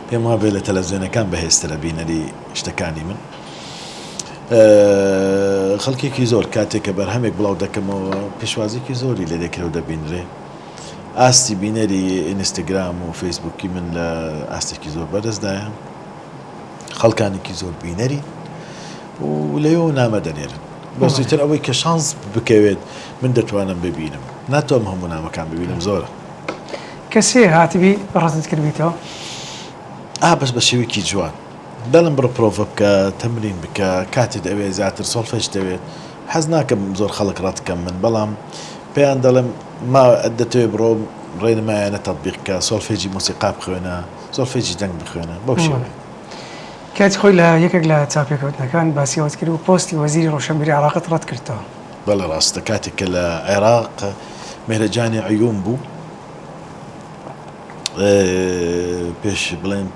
B: پێم وابێ لە تەلەڤیزیۆنەکان بەهێزترە بینەری شتەکانی من خەڵکێکی زۆر کاتێک کە بەرهەمێک بڵاو دەکەمەوە پێشوازێکی زۆری لێ دەکرێ و دەبینرێ ئاستی بینەری ئینستاگرام و فەیسبووکی من لە ئاستێکی زۆر بەرزدایە خەڵکانێکی زۆر بینەری و لەوێ نامە دەنێرن بەزیتر ئەوەی کە شانس بکەوێت من دەتوانم ببینم ناتوانم هەموو نامەکان ببینم زۆرە
A: کەسێ هاتبی ڕاتت کردبییتەوە
B: بەس بە شێوەیەکی جوان دەڵم بڕۆ پرۆڤە بکە تەمرین بکە کاتی دەوێت زیاتر سۆڵفێش دەوێت حەز ناکەم زۆر خەڵک ڕەتکەم من بەڵام پێیان دەڵم ما دەتەوێت بڕۆ ڕێنمایانە تەطبیقکە سۆڵفێجی مۆسیقا بخوێنە سۆڵفێجی دەنگ بخوێنە بەو شێوەیە.
A: کاتی خۆی لە یەکێک لە چاپێکەوتنەکان باسیەوەت کرد و پۆستی وەزیری ڕۆشنبیری عێراقت ڕەت کردەوە.
B: بەڵێ ڕاستە کاتێک کە لە عێراق مێرەجانی عیوم بوو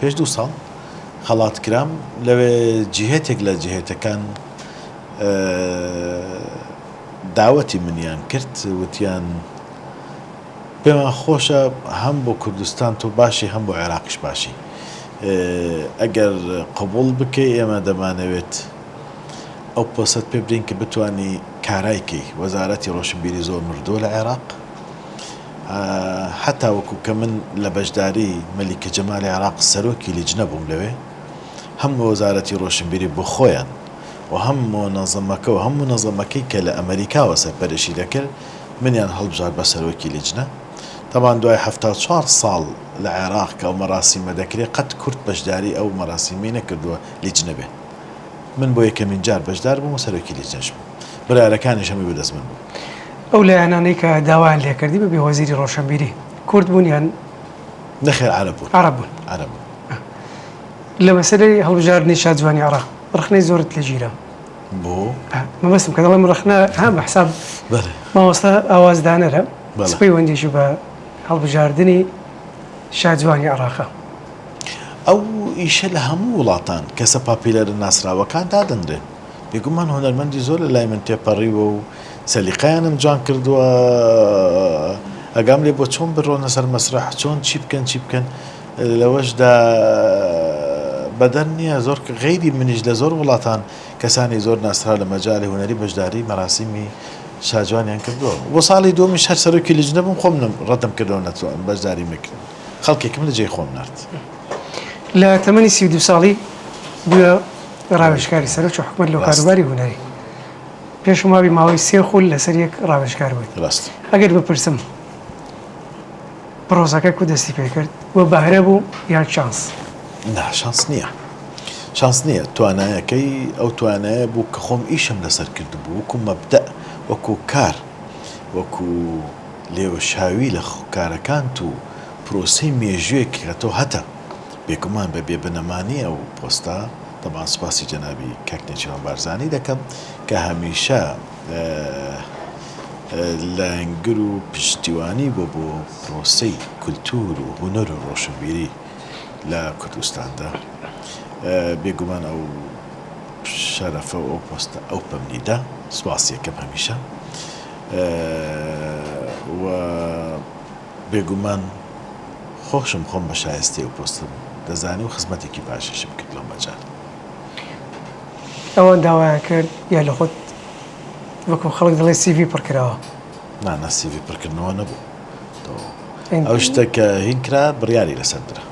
B: پێش 2 ساڵ خەڵات کرام لەوێ جهێتێک لە جهێتەکان داوەتی منیان کرد وتیان پێمان خۆشە هەم بۆ کوردستان تۆ باشی هەم بۆ عێراقیش باشی ئەگەر قبول بکەی ئێمە دەمانەوێت ئەو پۆست پێ بدەین کە بتوانی کارایکەی وەزارەتی ڕۆشنبیری زۆر مردووە لە عێراق حتا وەکو کە من لە بەشداری مەلیکە جەمالی عێراق سەرۆکی لیجنە بووم لەوێ هەم وەزارەتی ڕۆشنبیری بۆ خۆیان و هەم مۆنەزەمەکە و هەم منەزەمەکەی کە لە ئەمریکاوە سەرپەرشی دەکرد منیان هەڵبژار بە سەرۆکی لیجنە تەمان دوای 74 ساڵ لە عێراق کە ئەو مەراسیمە دەکرێت قەت کورد بەشداری ئەو مەراسیمی نەکردووە لیجنە بێ من بۆ یەکەمین جار بەشدار بووم و سەرۆکی لیجنەش بووم برارەکانیش هەمووی بەدەست من بوو.
A: ئەو لایەنانەی کە داوایان لێکردی بەبێ وەزیری ڕۆشنبیری کورد بوون یان
B: نەخێر عەرەب بوون
A: عەرەب بوون لە مەسەلەی هەڵبژاردنی شادجوانی عێراق ڕخنەی زۆرت لە گیرە
B: بۆ
A: مەبەستم کە دەڵێم ڕخنە هەم بە حساب مامۆستا ئاوازدانەرە سپەی وەندێکی بە هەڵبژاردنی شادجوانی عێراقە
B: ئەو ئیشە لە هەموو وڵاتان کەسە پاپیلەرە ناسراوەکان دادەندرێن بێگومان هۆنەرمەندی زۆر لە لای من تێپەڕیوە و سەلیقەیانم جوان کردووە ئەگام لێ بۆ چۆن بڕۆنە سەر مەسرح چۆن چی بکەن لەوەشدا بەدەن نییە زۆر غەیری منیش لە زۆر وڵاتان کەسانی زۆر ناسرا لە مەجای هونەری بەشداری مەراسیمی شاجوانیان کردووە بۆ ساڵی دووەمیش هەر سەرۆکی لیجنە بووم خۆم ڕەتم کردەوە نەتوانم بەشداری میکرد خەڵکێکم لە جێی خۆم نارد
A: لە تەمەنی 32 ساڵی بووە ڕاوێژکاری سەرۆک و حکومەت لە کاروباری هونەری پێشماوی ماوەی 3 خول لەسەر یەک ڕاوێژکار بوویت
B: ڕاست
A: ئەگەر بپرسم پرۆزەکە کو دەستی پێ کرد وە بەهرە بوو یان شانس
B: شانس نییە توانایەکەی ئەو توانایە بوو کە خۆم ئیشم لەسەر کرد بوو وەکو مەبدە وەکو کار وەکو لێوەشاوی لە کارەکانت و پرۆسەی مێژوێک کە تۆ هەتە بێگومان بەبێ بنەمانی ئەو پۆستا دەبان سوپاسی جەنابی کاکنێکیوان بارزانی دەکەم کە هەمیشە لەنگر و پشتیوانی بۆ پرۆسەی کولتور و هونەر و ڕۆشنبیری لە کوردستاندا بێگومان ئەو شەرەفە و ئەو پۆستە ئەو پەمنیدا سوپاسیەکەم هەمیشە و بێگومان خۆشم خۆم بە شایستی و پۆستم دەزانی و خزمەتێکی باششم کرد لەو مەجال
A: ئەوان داوایان کرد یا لە خۆت وەکو خەڵک دەڵێ سیڤی پڕکراوە
B: نانە سیڤی پڕکردنەوە نەبوو ئەو شتە کە هین کرا بڕیاری لەسەردرا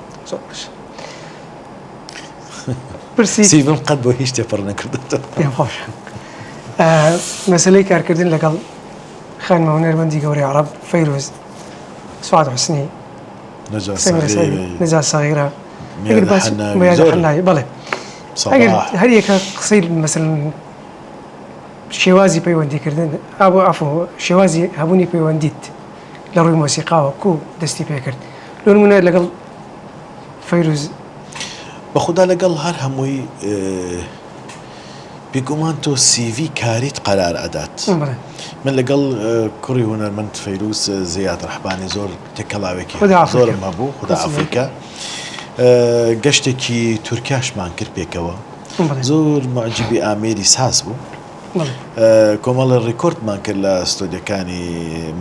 B: سیڤم قەت بۆ هیچ تێپەڕ نەکردێتەوە
A: خۆش مەسەلەی کارکردن لەگەڵ خانمە هونەرمەندی گەورەی عەرەب فەیروز سواد حوسنی نەجات سەغیرە حەنایی بەڵێ ئەگەر هەر یەکە قسەی مەسەلەن شێوازی پەیوەندیکردن شێوازی هەبوونی پەیوەندیت لە ڕووی مۆسیقاوە کو دەستی پێ کرد لۆ نمونە لەگەڵ فەیروز
B: بەخدا لەگەڵ هەر هەمووی بێگومان تۆ سیڤی کاریت قەرار ئەدات من لەگەڵ کوڕی هونەرمەند فەیروز زیاد ڕەحبانی زۆر تێکەڵاوێکی زۆرم هەبوو خدا ئەفریقا گەشتێکی تورکیاشمان کرد پێکەوە زۆر معجبی ئامێری ساز بوو کۆمەڵە ڕیکۆردمان کرد لە ستۆدیەکانی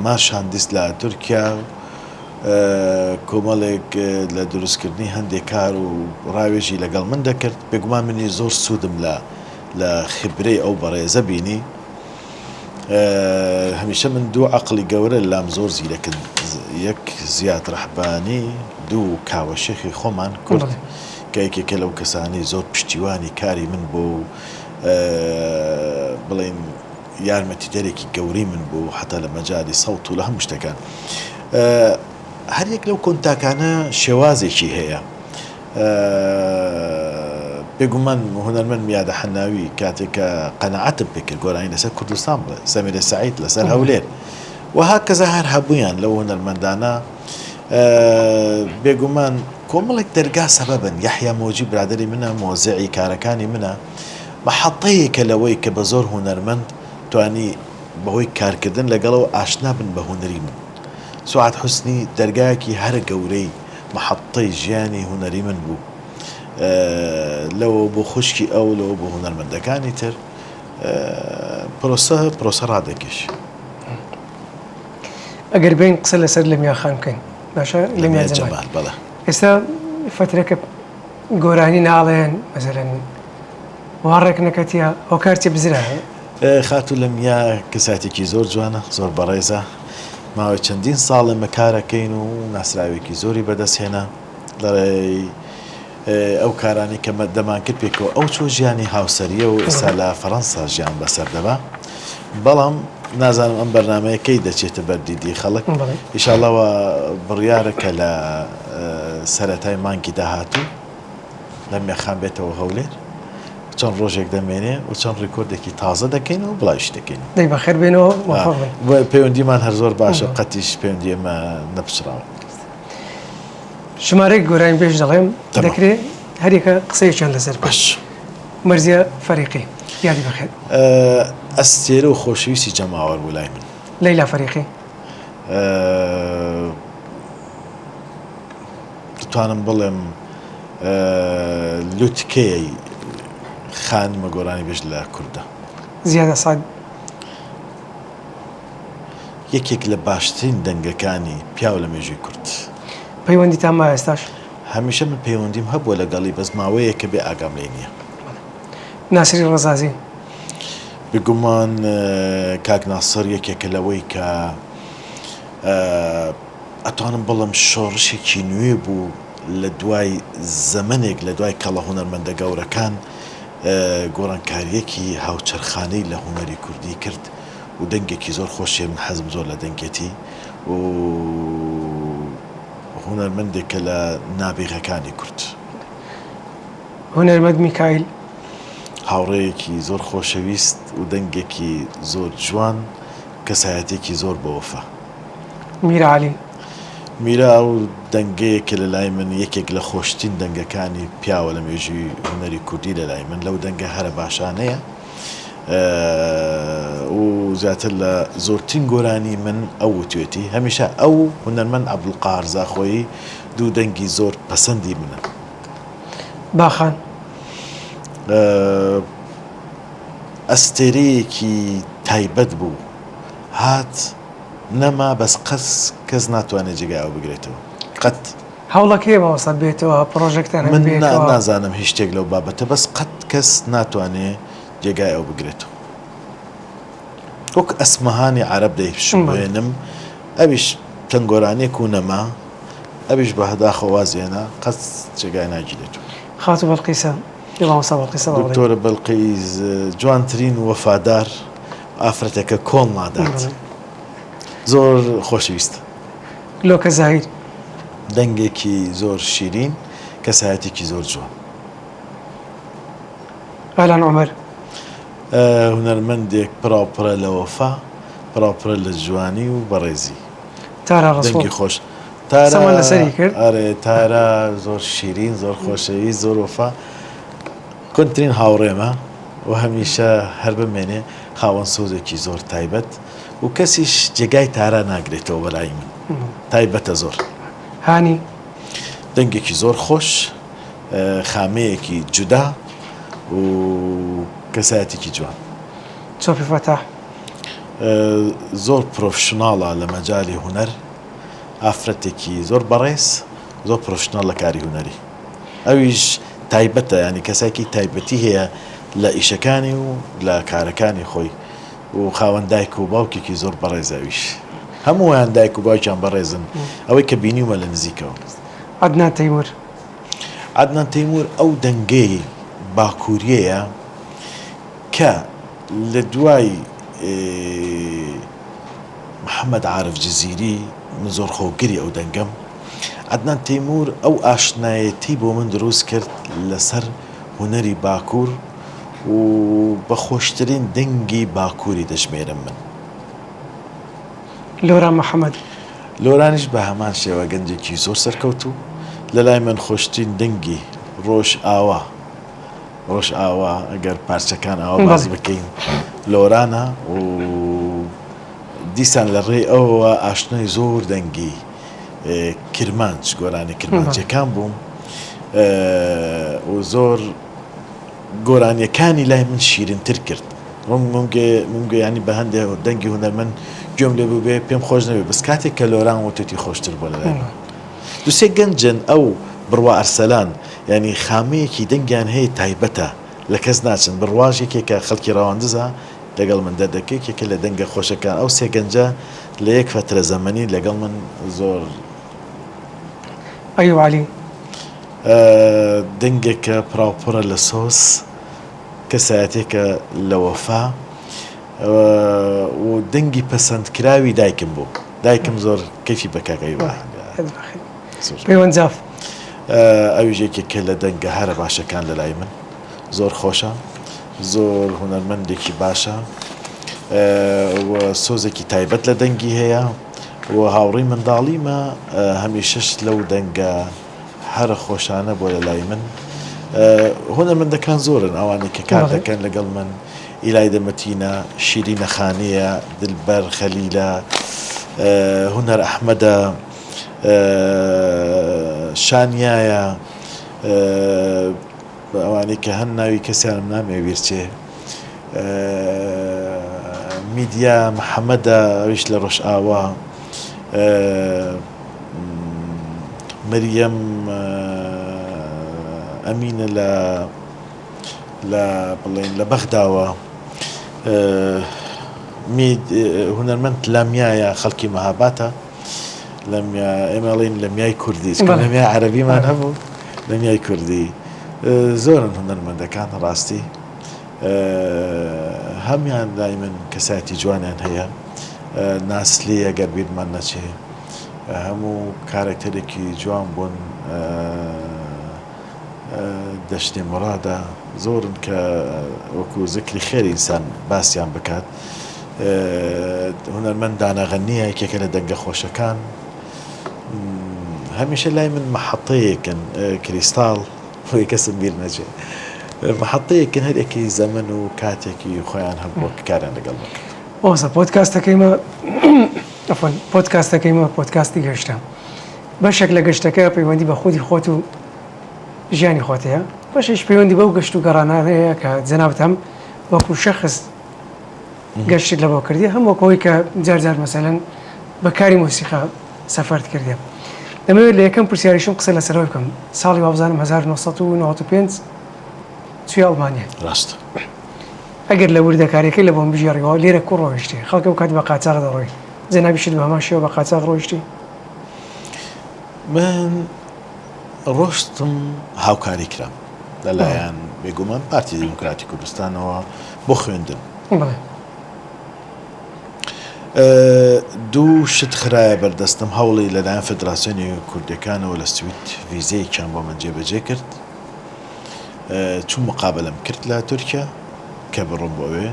B: مارشاندیست لە تورکیا کۆمەڵێک لە دروستکردنی هەندێک کار و ڕاوێژی لەگەڵ من دەکرد بێگومان منی زۆر سوودم لە خبرەی ئەو بەڕێزە بینی هەمیشە من دوو عەقڵی گەورە لام زۆر زیرەکن یەک زیاد ڕەحبانی دوو کاوەشێخی خۆمان کورد کە یەکێکە لەو کەسانی زۆر پشتیوانی کاری من بۆ بڵێن یارمەتیدەرێکی گەوری من بوو حتا لە مەجای سەوت و لە هەموو شتەکان هەر یەک لەو کۆنتاکانە شێوازێکی هەیە بێگومان هونەرمەند میادە حەناوی کاتێککە قەنەعەتم پێکرد گۆرانی لەسەر کوردستان بڵێ سەمیرە سەعید لەسەر هەولێر وها کەزە هەر هەبوویان لەو هونەرمەندانە بێگومان کۆمەڵێک دەرگا سەبەبن یەحیا مۆجی برادری منە مۆزعی کارەکانی منە محەڵەیەکە لەوەی کە بە زۆر هونەرمەند توانی بەهۆی کارکردن لەگەڵەوە ئاشنا بن بە هونەری من سوعاد حوسنی دەرگایەکی هەر گەورەی محەڵەی ژیانی هونەری من بوو لەوە بۆ خوشکی ئەو لەوە بۆ هونەرمەندەکانی تر پرۆسە ڕادەکەش
A: ئەگەر بین قسە لەسەر لە میاخان بکەین باشە لە میا جەمال
B: بەڵێ
A: ئێستا فترەکە گۆرانی ناڵێن مەسەلەن وارڕێک نەکەتیە ئەو کارچێ بزرە
B: خاتو لە میا کەساتێکی زۆر جوانە زۆر بەڕێزە ماوەی چەندین ساڵە مەکارەکەین و ناسراوێکی زۆری بەدەستهێنا لەڕێی ئەو کارانی کە دەمان کرد پێکەوە ئەو چۆ ژیانی هاوسەریە و ئێستا لە فەڕەنسا ژیان بەسەر دەبا بەڵام نازانم ئەم بەرنمەیەکەی دەچێتە بەردیدی خەڵک ئیشاڵەوە بڕیارە کە لە سەرەتای مانگی داهاتوو لە میاخان بێتەوە هەولێر چەند ڕۆژێک دەمێنێ و چەند ڕێکۆردێکی تازە دەکەین و بڵاویش دەکەین
A: دەی بەخێر بێنەوە
B: پەیوەندیمان هەر زۆر باشە قەتیش پەیوەندی ئێمە نەپسراوە
A: ژمارەی گۆرانی پێش دەڵێم دەکرێت هەرێکە قسەیەکیان لەسەر
B: باش
A: مەرزیە فەریقی یادی بەخێر
B: ئەستێرە و خۆشەویستی جەماوەر بوو لای من
A: لەیلا فەریقی
B: دەتوانم بڵێم لوتکەی خانمە گۆرانی بێژ لە کوردە
A: زیادە سعد
B: یەکێک لە باشترین دەنگەکانی پیاو لە مێژووی کورد
A: پەیوەندیتان ما ئێستاش
B: هەمیشە من پەیوەندیم هەبووە لەگەڵی بەس ماوەیە کە بێ ئاگام لێ نییە
A: ناسری ڕەزازی
B: بگومان کاک ناسەر یەکێکە لەوەی کە ئەتوانم بڵم شۆڕشێکی نوێ بوو لە دوای زەمنێک لە دوای کەڵە هونەرمەندە گەورەکان گۆڕانکاریەکی هاوچەرخانەی لە هونەری کوردی کرد و دەنگێکی زۆر خۆشیە من حەزم زۆر لە دەنگێتی و هونەرمەندێکە لە نابێغەکانی کورد
A: هونەرمەند میکایل
B: هاوڕێیەکی زۆر خۆشەویست و دەنگێکی زۆر جوان کەسایەتێکی زۆر بەوەفا
A: میرعالی
B: میرا و دەنگەیەکە لە لای من یەکێک لە خۆشتین دەنگەکانی پیاوە لە مێژووی هونەری کوردی لە لای من لەو دەنگە هەرە باشانەیە و زیاتر لە زۆرترین گۆرانی من ئەو وتوێتی هەمیشە ئەو هونەرمەند عەبدولقاهر زاخۆیی دوو دەنگی زۆر پەسەندی منە
A: باخان
B: ئەستێرەیەکی تایبەت بوو هات نەما بەس کەس ناتوانێت جێگای ئەو بگرێتەوە قەت
A: هەوڵەکەی بەوەسە بێتەوە پرۆژێکتان
B: من نازانم هیچ شتێک لەو بابەتە بەس قەت کەس ناتوانێت جێگای ئەو بگرێتەوە وەک ئەسمەهانی عەرەب دەیشوێنم ئەویش تەنگۆرانێک و نەما ئەویش بە هەداخەوازێنە قەت جێگای ناگیرێتەوە
A: خاتو بەڵقیسە
B: دکتۆرە بەڵقیز جوانترین وەفادار ئافرەتەکە کۆڵ نادات زۆر خۆشەویستە
A: لۆکە زاهیر
B: دەنگێکی زۆر شیرین کەسایەتێکی زۆر جوان
A: ئالان عومەر
B: هونەرمەندێک پڕاوپڕە لە وەفا پڕاوپڕە لە جوانی و بەڕێزی
A: تارا ڕسوڵ
B: دەنگی خۆش
A: سەمان لەسەری کرد
B: ئەرێ تارە زۆر شیرین زۆر خۆشەویست زۆر وەفا کۆنترین هاوڕێمە و هەمیشە هەر بمێنێ خاوەن سۆزێکی زۆر تایبەت و کەسیش جێگای تارا ناگرێتەوە بەلای من تایبەتە زۆر
A: هانی
B: دەنگێکی زۆر خۆش خامەیەکی جودا و کەسایەتێکی جوان
A: چۆپی فەتاح
B: زۆر پرۆفشناڵە لە مەجای هونەر ئافرەتێکی زۆر بەڕێز زۆر پرۆفشناڵ لە کاری هونەری ئەویش تایبەتە ینی کەسایەکی تایبەتی هەیە لە ئیشەکانی و لە کارەکانی خۆی و خاوەن دایک و باوکێکی زۆر بەڕێزەویش هەموویان دایک و باوکیان بەڕێزن ئەوەی کە بینیومە لە نزیکەوە
A: عەدنان تەیموور
B: عەدنان تەیموور ئەو دەنگەی باکووریەیە کە لە دوای محەممەد عارف جززیری من زۆر خۆگری ئەو دەنگەم عەدنان تەیموور ئەو ئاشنایەتی بۆ من دروست کرد لەسەر هوەری باکوور و بە خۆشترین دەنگی باکووری دەژمێرم من.
A: لۆران محەممەد
B: لۆرانیش بە هەمان شێوە گەنجێکی زۆر سەرکەوتو لە لای من خۆشترین دەنگی ڕۆژ ئاوا ئەگەر پارچەکان ئاوا باز بکەین لۆرانە و دیسان لە ڕێ ئەوەوە ئاشنای زۆر دەنگی کرمانج گۆرانی کرمانجەکان بووم و زۆر گۆرانیەکانی لای من شیرینتر کرد. مونگە ینی بە هەندێک دەنگی هونەرمەند گوێم لێ بوو بێ پێم خۆش نەبێ بەس کاتێک کە لۆران وتێتی خۆشتر بۆ لە لای من. دووسێ گەنجن ئەو بڕوا ئەرسەلان ینی خامەیەکی دەنگیان هەیە تایبەتە لە کەس ناچن بڕواژێکێکە خەڵکی ڕەواندزە لەگەڵ من دەردەکەیکێکە لە دەنگە خۆشەکان ئەو سێ گەنجە لە یەک فترە زەمەنی لەگەڵ من زۆر
A: ئەیوب عەلی
B: دەنگێکە پراوپڕە لە سۆس کەسایەتێکە لە وەفا و دەنگی پەسەندکراوی دایکم بوو. دایکم زۆر کەیفی بە کاکەی بە
A: پەیوەندجاف
B: ئەویژێکێکە لە دەنگە هەرە باشەکان لە لای من زۆر خۆشە، زۆر هونەرمەندێکی باشە و سۆزێکی تایبەت لە دەنگی هەیە و هاوڕێی منداڵیمە هەمیشەش لەو دەنگە هەرە خۆشانە بۆ لە لای من. هونەرمەندەکان زۆرن ئەوانەی کە کار دەکەن لەگەڵ من ئیلای دەمەتینە، شیرینە خانیە، دلبەر خەلیلە، هونەر ئەحمەدە، شانیایە، ئەوانەی کە هەن ناوی کەسیانم نامێ ویرچێ، میدیا محەممەدە ئەویش لە ڕۆژ ئاوا، مەریەم ئەمینە بڵێن لە بەغداوە، هونەرمەند لەمیایە خەڵکی مەهاباتە ئێمەڵین لەمیای کوردی لەمیای عەرەبیمان هەبوو لەمیای کوردی زۆرن هونەرمەندەکان ڕاستی هەمیان لای من کەسایەتی جوانیان هەیە. ناسلی ئەگەر بیرمان نەچێ هەموو کارێکتەرێکی جوان بوون. دەشتێ مڕادە زۆرن کە وەکو زکری خێری ئینسان باسییان بکات. هونەرمەند دانەغەنیە یەکێکە لە دەنگە خۆشەکان هەمیشە لای من مەحەطەیەکن کریستاڵ خۆی کەسم بیر نەچێ مەحەطەیەکن هەرێکی زەمن و کاتێکی خۆیان هەبووە کاریان لەگەڵ بکەن.
A: ئۆسە پۆدکاستەکەیمە پۆدکاستی گەشتە بەشێک لە گەشتەکە پەیوەندی بە خودی خۆت و ژیانی خۆتەیە، بەشش پەیوەندی بەو گەشت و گەڕانانەیە کە جەنابەت هەم وەکو شەخص گەشتت لە بۆ کردی هەم وەکەوەی کە جار مەسەلەن بەکاری مۆسیقا سەفەرت کردی. دەمەوێت لە یەکەم پرسیاریشم قسە لەسەرەوەی بکەم. ساڵی وابزانم 1995 توی ئەڵمانیا
B: ڕاست
A: ئەگەر لە وردەکاریەکەی لە بۆم بژێڕیەوە لێرە کوڕ ڕۆیشتی خەڵکە و کات بە قاچاق دەڕۆی جەنابیشت بە هەمان شێوە بە قاچاق ڕۆیشتی؟
B: من ڕۆشتم هاوکاری کرام لەلایەن بێگومان پارتی دیموکراتی کوردستانەوە بۆ خوێندن. دوو شت خراە بەردەستم هەوڵی لەلایەن فدراسیۆنی کوردەکانەوە لە سوید ڤیزەیەکیان بۆ من جێبەجێ کرد چوون مقابلەم کرد لە تورکیا کە بڕۆم بۆوێ.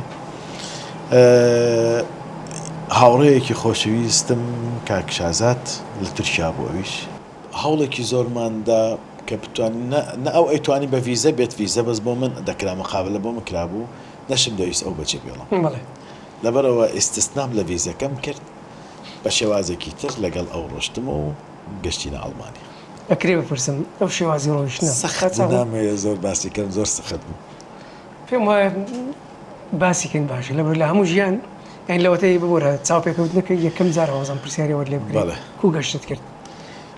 B: هاوڕێیەکی خۆشەویستم کاک شازات لە تورکیا بۆ ئەویش هەوڵێکی زۆرماندا کە بتوانین نە ئەو ئەیتوانی بە ڤیزە بێت ڤیزە بەس بۆ من دەکرا مقابلە بۆ من کرابوو نەشم دەویست ئەو بەجێ بێڵم لەبەرەوە ئیستثنام لە ڤیزەکەم کرد بە شێوازێکی تر لەگەڵ ئەو ڕۆشتمە و گەشتینە ئەڵمانیا.
A: ئەکرێ بپرسم ئەو شێوازی ڕۆیشتنە
B: سەخت نامەیە زۆر باسیکەم زۆر سەخت بوو
A: پێم وایە باسیکەین باشە لەبەر لە هەموو ژیان یان لەوەتەی ببوورە چاو پێکەوتنەکە یەکەم جار هەوازم پرسیاریەوە لێ بکرێت کو گەشتت کرد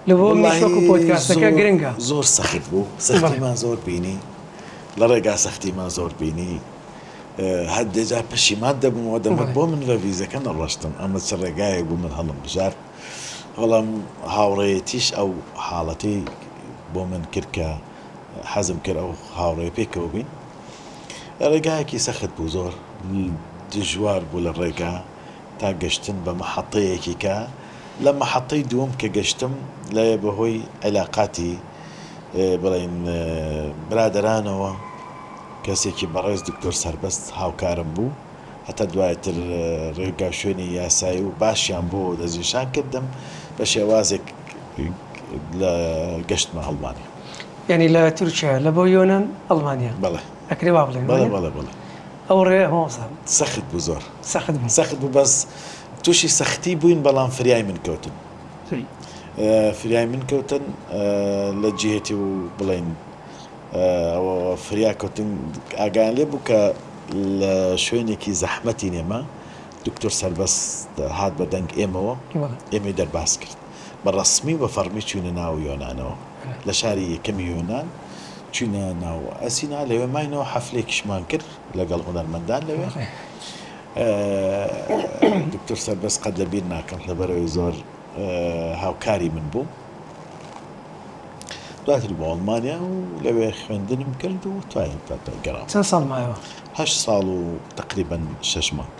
A: لە بۆ میشۆک و پۆدکاستەکە گرنگە
B: زۆر سەخت بوو سەختیمان زۆر بینی لە ڕێگا سەختیمان زۆر بینی هەندێجا پەشیمان دەبوومەوە دەمت بۆ من بە ڤیزەکە نەڕۆشتم ئەمە چ ڕێگایەک بوو من هەڵم بژار بەڵام هاوڕێیەتیش ئەو حاڵەتی بۆ من کرد کە حەزم کرد ئەو هاوڕێ پێکەوە بین ڕێگایەکی سەخت بوو زۆر دژوار بوو لە ڕێگا تا گەشتن بە مەحەطەیەکی کە لە مەحەطەی دووەم کە گەشتم لە بەهۆی علاقاتی بڵێن برادەرانەوە کەسێکی بەڕێز دکتۆر سەربەست هاوکارم بوو هەتا دوایتر ڕێگا شوێنی یاسایی و باشیان بۆ دەستنیشان کردم بە شێوازێک لە گەشتمە ئەڵمانیا.
A: يعني لا تركيا لا بۆ یۆنان ئەڵمانیا
B: بەڵێ
A: ئەکرێ وا بڵێن
B: بەڵێ بەڵێ بەڵێ
A: ئەو ڕێ هەمووسا
B: سەخت بوو زۆر
A: سەخت بوو.
B: سەخت بوو بەس تووشی سەختی بووین بەڵام فریای من کەوتن فریای من کەوتن لە جێتی و بڵێن ئەوە فریا کەوتن ئاگان لێ بوو کە لە شوێنێکی زەحمەتی نێمە دکتۆر سەربەست هات بە دەنگ ئێمەوە ئێمەی دەرباز کرد بە ڕەسمی بە فەرمی چوونە ناو یۆنانەوە لە شاری یەکەمی یۆنان چوونە ناو ئەسینا لەوێ ماینەوە حەفلێکیشمان کرد لەگەڵ هونەرمەندان لەوێ دکتۆر سەربەست قەت لەبیر ناکەم لەبەرەوەی زۆر هاوکاری من بوو دواتر بۆ ئەڵمانیا و لەوێ خوێندنم کرد و توانین گەڕام
A: چەند ساڵ مایەوە
B: 8 ساڵ و تقریبا 6 مانگ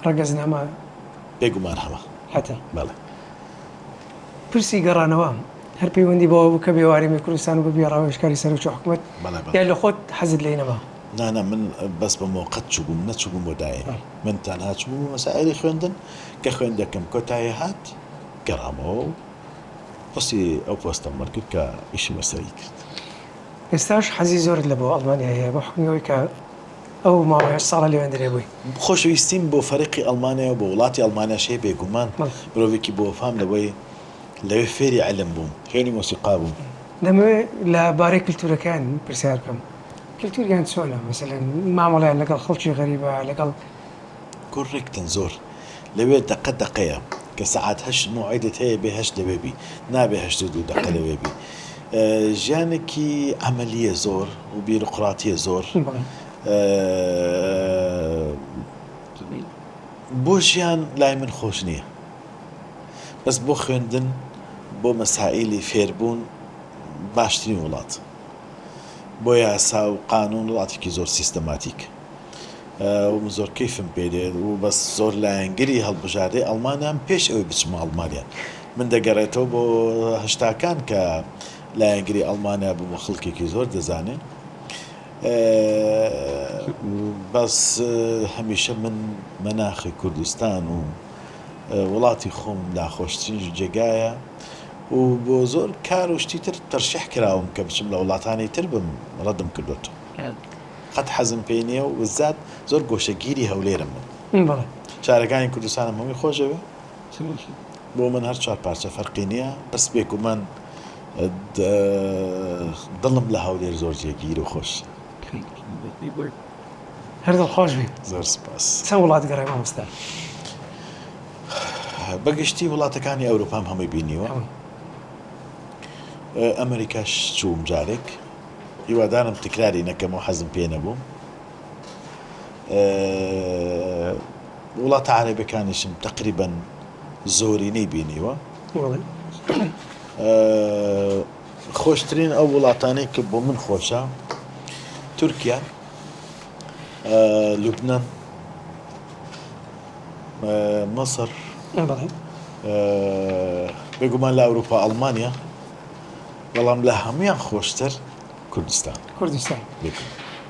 A: ڕەگەزنامە
B: بێگومان هەمە
A: حتا
B: بەڵێ
A: پرسی گەڕانەوە هەر پەیوەندی بەوە بوو کە بێوارێمی کوردستان و بەبێ ڕاوێژکاری سەرۆکی حکوومەت
B: بەڵێ
A: یا لە خۆت حەزت لێ نەما
B: نانە من بەس بە مۆقەت چوبووم نەچوبووم بۆ دایێنی من تەنها چوبووم مەسائلی خوێندن کە خوێندەکەم کۆتایی هات گەڕامەوە و پستی ئەو پۆستەم وەرگرت کە ئیشی مەسەری کرد
A: ئێستاش حەزی زۆرت لە بۆ ئەڵمانیا هەیە بە حکمیەوەی کە ئەو ماوەیە ساڵە لێوێندرێ بووی
B: خۆشەویستیم بۆ فەرقی ئەڵمانیا و بۆ وڵاتی ئەڵمانیا شەیە بێگومان مرۆڤێکی بۆ فام لەوەی لەوێ فێری عەلم بووم خوێنی مۆسیقا بووم
A: دەمەوێت لە بارەی کللتورەکان پرسیار بکەم کللتوریان چۆنە مەسەلەن مامەڵیان لەگەڵ خەڵکی غەریبە لەگەڵ
B: کوڕێکتن زۆر لەوێ دەقەیە کە سەعات هەشت موعیدت هەیە بێ هەشت لەوێ بی نابێ هەشت و دوو دەقە لەوێ بی ژیانێکی عەمەلیە زۆر و بیروقراتیە زۆر بۆ ژیان لای من خۆش نییە بەس بۆ خوێندن بۆ مەسائیلی فێربوون باشترین وڵات بۆ یاسا و قانون وڵاتێکی زۆر سیستەماتیک و زۆر کەیفم پێ دێت و بەس زۆر لایەنگری هەڵبژاردەی ئەڵمانیان پێش ئەوەی بچمە ئەڵمانیا من دەگەڕێتەوە بۆ هەشتاکان کە لایەنگری ئەڵمانیا بوومە خەڵکێکی زۆر دەزانێن بەس هەمیشە من مەناخی کوردستان و وڵاتی خۆم ناخۆشترین جێگایە و بۆ زۆر کار و شتی تر تەرشیح کراوم کە بچم لە وڵاتانی تر بم ڕەدم کردوێت قەت حەزم پێی نییە و وزات زۆر گۆشەگیری هەولێرم من شارەکانی کوردستانم هەمووی خۆشەوێ بۆ من هەر چوار پارچە فەرقی نییە بەس بێگومان دڵم لە هەولێر زۆر جێگیر و خۆش
A: هەر دڵخۆش بی
B: زۆر سپاس
A: چەند وڵات گەڕای مامۆستا
B: بەگشتی وڵاتەکانی ئەوروپام هەمووی بینیوە ئەمریکاش چووم جارێک هیوادارم تکراری نەکەم و حەزم پێ نەبوو وڵاتە عەرەبیەکانیشم تقریبا زۆرینەی بینیوە خۆشترین ئەو وڵاتانەی کە بۆ من خۆشە تورکیا لوبنان مەسر بێگومان لە ئەوروپا ئەڵمانیا بەڵام لە هەمویان خۆشتر کوردستان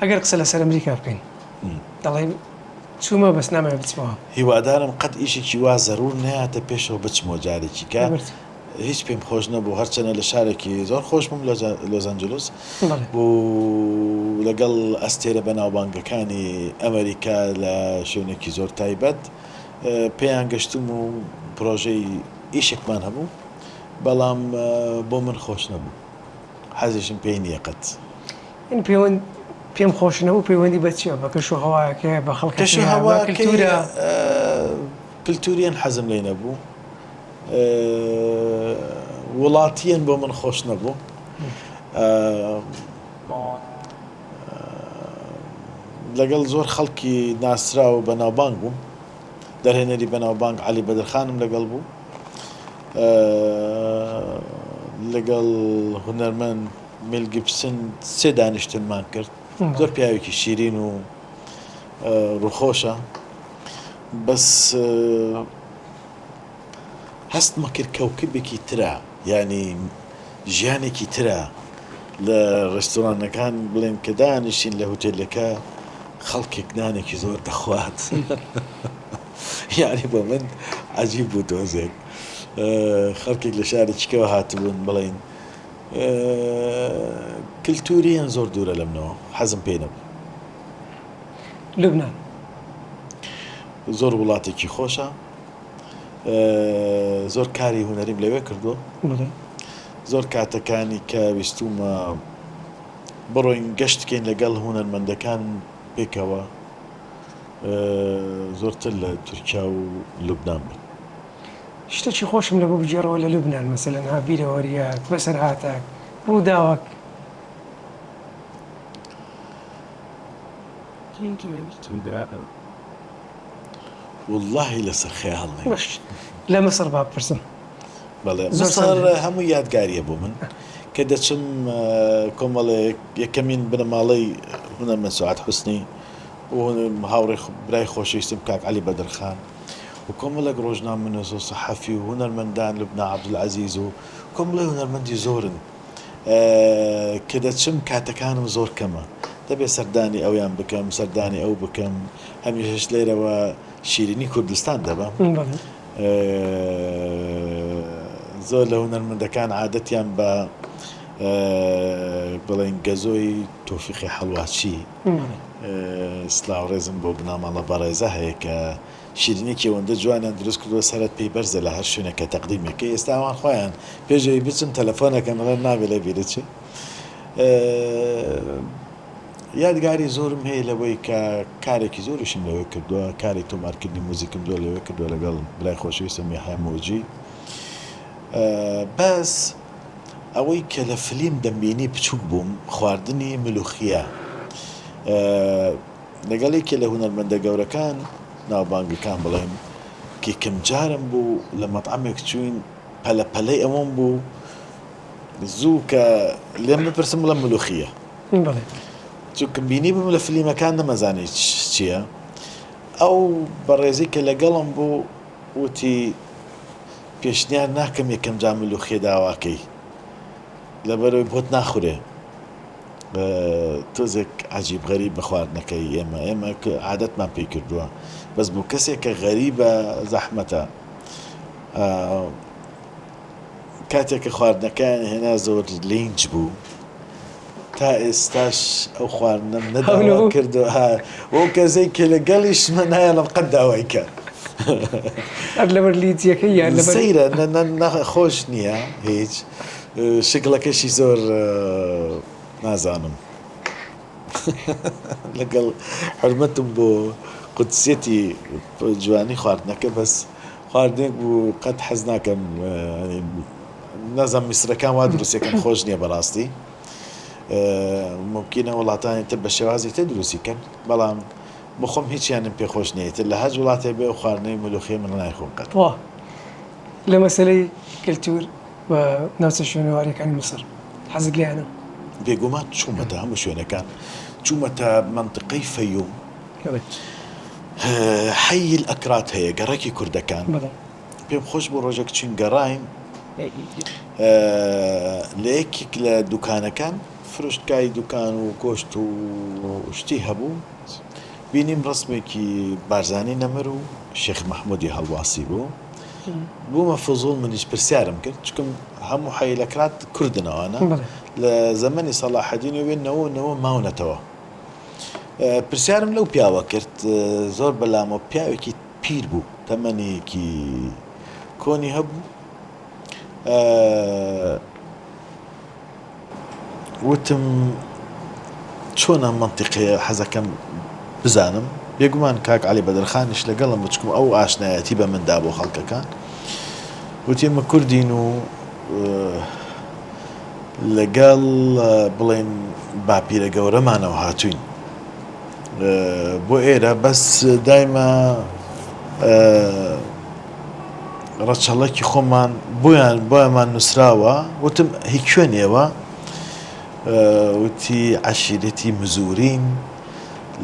A: ئەگەر قسە لەسەر ئەمریکا بکەین دەڵێ چوومە بەس نامەوێت بچمەوە
B: هیوادارم قەت ئیشێکی وا زەرور نەهاتە پێشەوە بچمەوە جارێکی کە هیچ پێم خۆش نەبوو هەرچەنە لە شارێکی زۆر خۆش بووم لۆس ئەنجلوس بۆ لەگەڵ ئەستێرە بەناوبانگەکانی ئەمریکا لە شوێنێکی زۆر تایبەت پێیان گەشتم و پرۆژەی ئیشێکمان هەبوو بەڵام بۆ من خۆش نەبوو حەزیشم پێی نییە قەت
A: پێم خۆش نەبوو پەیوەندی بە چییە بە کەش و هەوایەکە بە
B: خەڵکەش هەوا کلتورە کلتوریان حەزم لێ نەبوو وڵاتیان بۆ من خۆش نەبوو لەگەڵ زۆر خەڵکی ناسرا و بەناوبانگ بووم دەرهێنەری بەناوبانگ عەلی بەدرخانم لەگەڵ بوو لەگەڵ هونەرمەند مێل گیبسن سێ دانیشتنمان کرد زۆر پیاوێکی شیرین و ڕووخۆشە بەس هەستمە کرد کەوکبێکی ترە یعنی ژیانێکی ترە لڕێستۆرانەکان بڵێن کە دانیشین لە هۆتێلەکە خەڵکێک نانێکی زۆر دەخوات یاری بۆ من عەجیب بوو تۆزێک خەڵکێک لە شارێکیکەوە هاتبوون بڵێن کللتوریان زۆر دوورە لەمنەوە حەزم پێ نەبوو
A: لوبنان
B: زۆر وڵاتێکی خۆشە زۆر کاری هوەریم لەوێ کردووە زۆر کاتەکانی کە ویستومە بڕۆین گەشتکەین لەگەڵ هوەرمەندەکان پێکەوە زۆرتر لە تورکیا و لوبنان بوو
A: شتێکی خۆشم لە بۆ بجێڕەوە لە لوبنان مەسەلەن هابیرە وەریاک بەسەر هاتاک ڕووداوەک
B: واللهی لەسەر خەیاڵ نەیە
A: باش لە مەسەر با بپرسم
B: بەڵێ
A: زۆر
B: مەسەر
A: سەر
B: هەموو یادگاریە بۆ من کە دەچم کۆمەڵێک یەکەمین بنەماڵەی هونەرمەند سوعاد حوسنی و هاوڕێ برای خۆشەویستم کاک عەلی بەدرخان و کۆمەڵێک ڕۆژنامەنووس و سەحەفی و هونەرمەندان لوبنا عەبدولعەزیز و کۆمەڵێ هونەرمەندی زۆرن کە دەچم کاتەکانم زۆر کەمە دەبێت سەردانی ئەویان بکەم سەردانی ئەو بکەم هەمیشەش لێرەوە شیرینی کوردستان دەبم زۆر لە هونەرمەندەکان عادەتیان بە بڵێن گەزۆی تۆفیقی هەڵواچی سلااو ڕێزم بۆ بناماڵە بەڕێزە هەیە کە شیرینێکی ئەوەندە جوانیان دروست کردووە سەرەت پێی بەرزە لە هەر شوێنەکە تەقدیمەکە ئێستا ئەوان خۆیان پێشەوەی بچن تەلەفۆنەکەم بڵێن نابێت لە بیرچێ یادگاری زۆرم هەیە لەوەی کە کارێکی زۆرشم لەوەی کردووە کاری تۆمارکردنی موزیکم زۆر لەوەی کردووە لەگەڵ برای خۆشەویستم یەحیا مۆجی بەس ئەوەی کە لە فلیم دەمبینی بچووک بووم خواردنی ملوخیە لەگەڵێکی لە هونەرمەندە گەورەکان ناوبانگەکان بڵێن کێکم جارم بوو لە مەطعەمێک چوین پەلەپەلەی ئەوەم بوو زوو کە لێم بپرسم بڵێم ملوخیە چونکەم بینی بووم لە فلیمەکان نەمەزانی چییە ئەو بەڕێزی کە لەگەڵم بوو وتی پێشنیار ناکەم یەکەم جا ملوخیە داواکەی لەبەرەوەی بۆت ناخورێ تۆزێک عەجیب غەریب بە خواردنەکەی ئێمە عادەتمان پێی کردووە بەس بۆ کەسێک کە غەریبە زەحمەتە کاتێک کە خواردنەکان هێنا زۆر لینج بوو تا ئێستاش ئەو خواردنەم نەداوا کردووە وەو کەسێک کە لەگەڵیش من نایەڵم قەت داوای کە
A: لەبەر لیجیەکەی یان لەبەر
B: سەیرە خۆش نییە هیچ شکلەکەشی زۆر نازانم لەگەڵ حرمەتم بۆ قودسیەتی جوانی خواردنەکە بەس خواردنێک بوو قەت حەز ناکەم نازانم میسرەکان وا دروستەکەم خۆش نییە بەڕاستی ممکنە وڵاتانی تر بە شێوازی تر دروستیکەن بەڵام بخۆم هیچیانم پێخۆش نییەتر لە هەج وڵاتێ بێ و خواردنەی ملوخیە من نایخۆم قەت
A: لە مەسەلەی کللتور و ناوچە شوێنەوارەکانی مسر حەزت لێیانە
B: بێگومان چوومەتە هەموو شوێنەکان چوومەتە منطقەی فەیوم حەیل ئەکرات هەیە گەڕێکی کوردەکان پێم خۆش بۆ ڕۆژێک چین گەڕاین لە یەکێک لە دوکانەکان فرۆشتگای دوکان و گۆشت و شتی هەبوو بینیم ڕسمێکی بارزانی نەمر و شێخ مەحموودی هەڵواسی بوو بوومە فزوڵ منیش پرسیارم کرد چکم هەموو حەیلەکرات کوردنەوەنە لە زەمەنی سەلاحەدین و وێنەوە ماونەتەوە پرسیارم لەو پیاوە کرد زۆر بەلامە پیاوێکی پیر بوو تەمەنێکی کۆنی هەبوو وتم چۆنە منطقەیە حەزەکەم بزانم بێگومان کاک عەلی بەدرخانیش لەگەڵم بچکم ئەو ئاشنایەتی بە مندا بۆ خەڵکەکان وتی ئێمە کوردین و لەگەڵ بڵێن باپیرە گەورەمانەوە هاتوین بۆ ئێرە بەس دایمە ڕەچەڵەکی خۆمان بۆیان نووسراوە وتم هیچ کوێنێوە وتی عەشیرەتی مزورین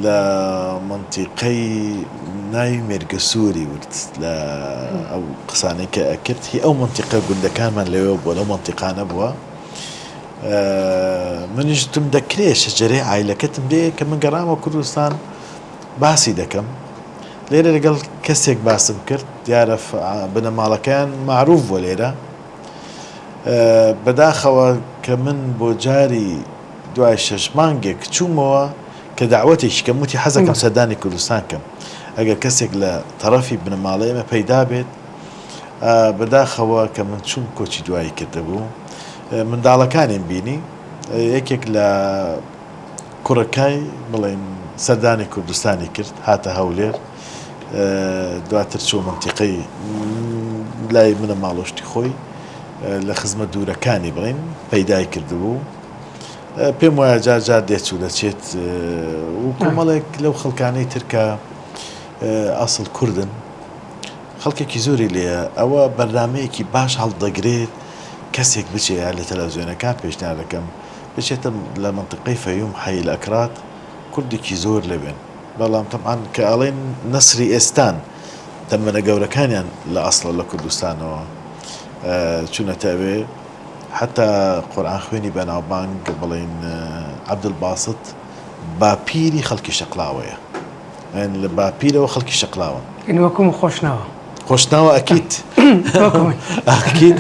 B: لە منطقەی ناوی مێرگە سووری ورد لە ئەو قسانەی کە ئەکرد هی ئەو منطقە گوندەکانمان لەوێ بۆ لەو منطقانە بووە منیش تم دەکرێ شەجەرەی عایلەکەتم دێ کە من گەڕامەوە کوردستان باسی دەکەم لێرە لەگەڵ کەسێک باسم کرد دیارە بنەماڵەکەیان معروف بۆ لێرە بەداخەوە کە من بۆ جاری دوای 6 مانگێک چوومەوە کە داوەتێکی کەم وتی حەزەکەم سەردانی کوردستان کەم ئەگەر کەسێک لە تەرەفی بنەماڵەیەمە پەیدا بێت بەداخەوە کە من چوم کۆچی دوایی کردهبوو منداڵەکانیم بینی یەکێک لە کوڕەکەی بڵێن سەردانی کوردستانی کرد هاتە هەولێر دواتر چوو منتیقەی لای منە ماڵۆشتی خۆی لە خزمەت دوورەکانی بڵێن پەیدای کردبوو پێم وایە جار جار دێچوو دەچێت و کۆمەڵێک لەو خەڵکانەی ترکە ئەسڵ کوردن خەڵکێکی زۆری لێە ئەوە بەرنمەیەکی باش هەڵدەگرێت کەسێک بچێ لە تەلەڤیزیۆنەکان پێشنیار دەکەم بچێتە لە منطقەی فەیوم حەی ئەکرات کوردێکی زۆر لەبێن بەڵام تەمان کە ئەڵێن نەسری ئێستان تەمەنە گەورەکانیان لە ئەسڵە لە کوردستانەوە چوونەتەوێ حتا قورئان خوێنی بەناوبانگ بڵێن عەبدولباست باپیری خەڵکی شەقلاوەیە لە باپیرەوە خەڵکی شەقلاوە
A: وەکوم خۆشناوە
B: خۆشناوە ئەکیت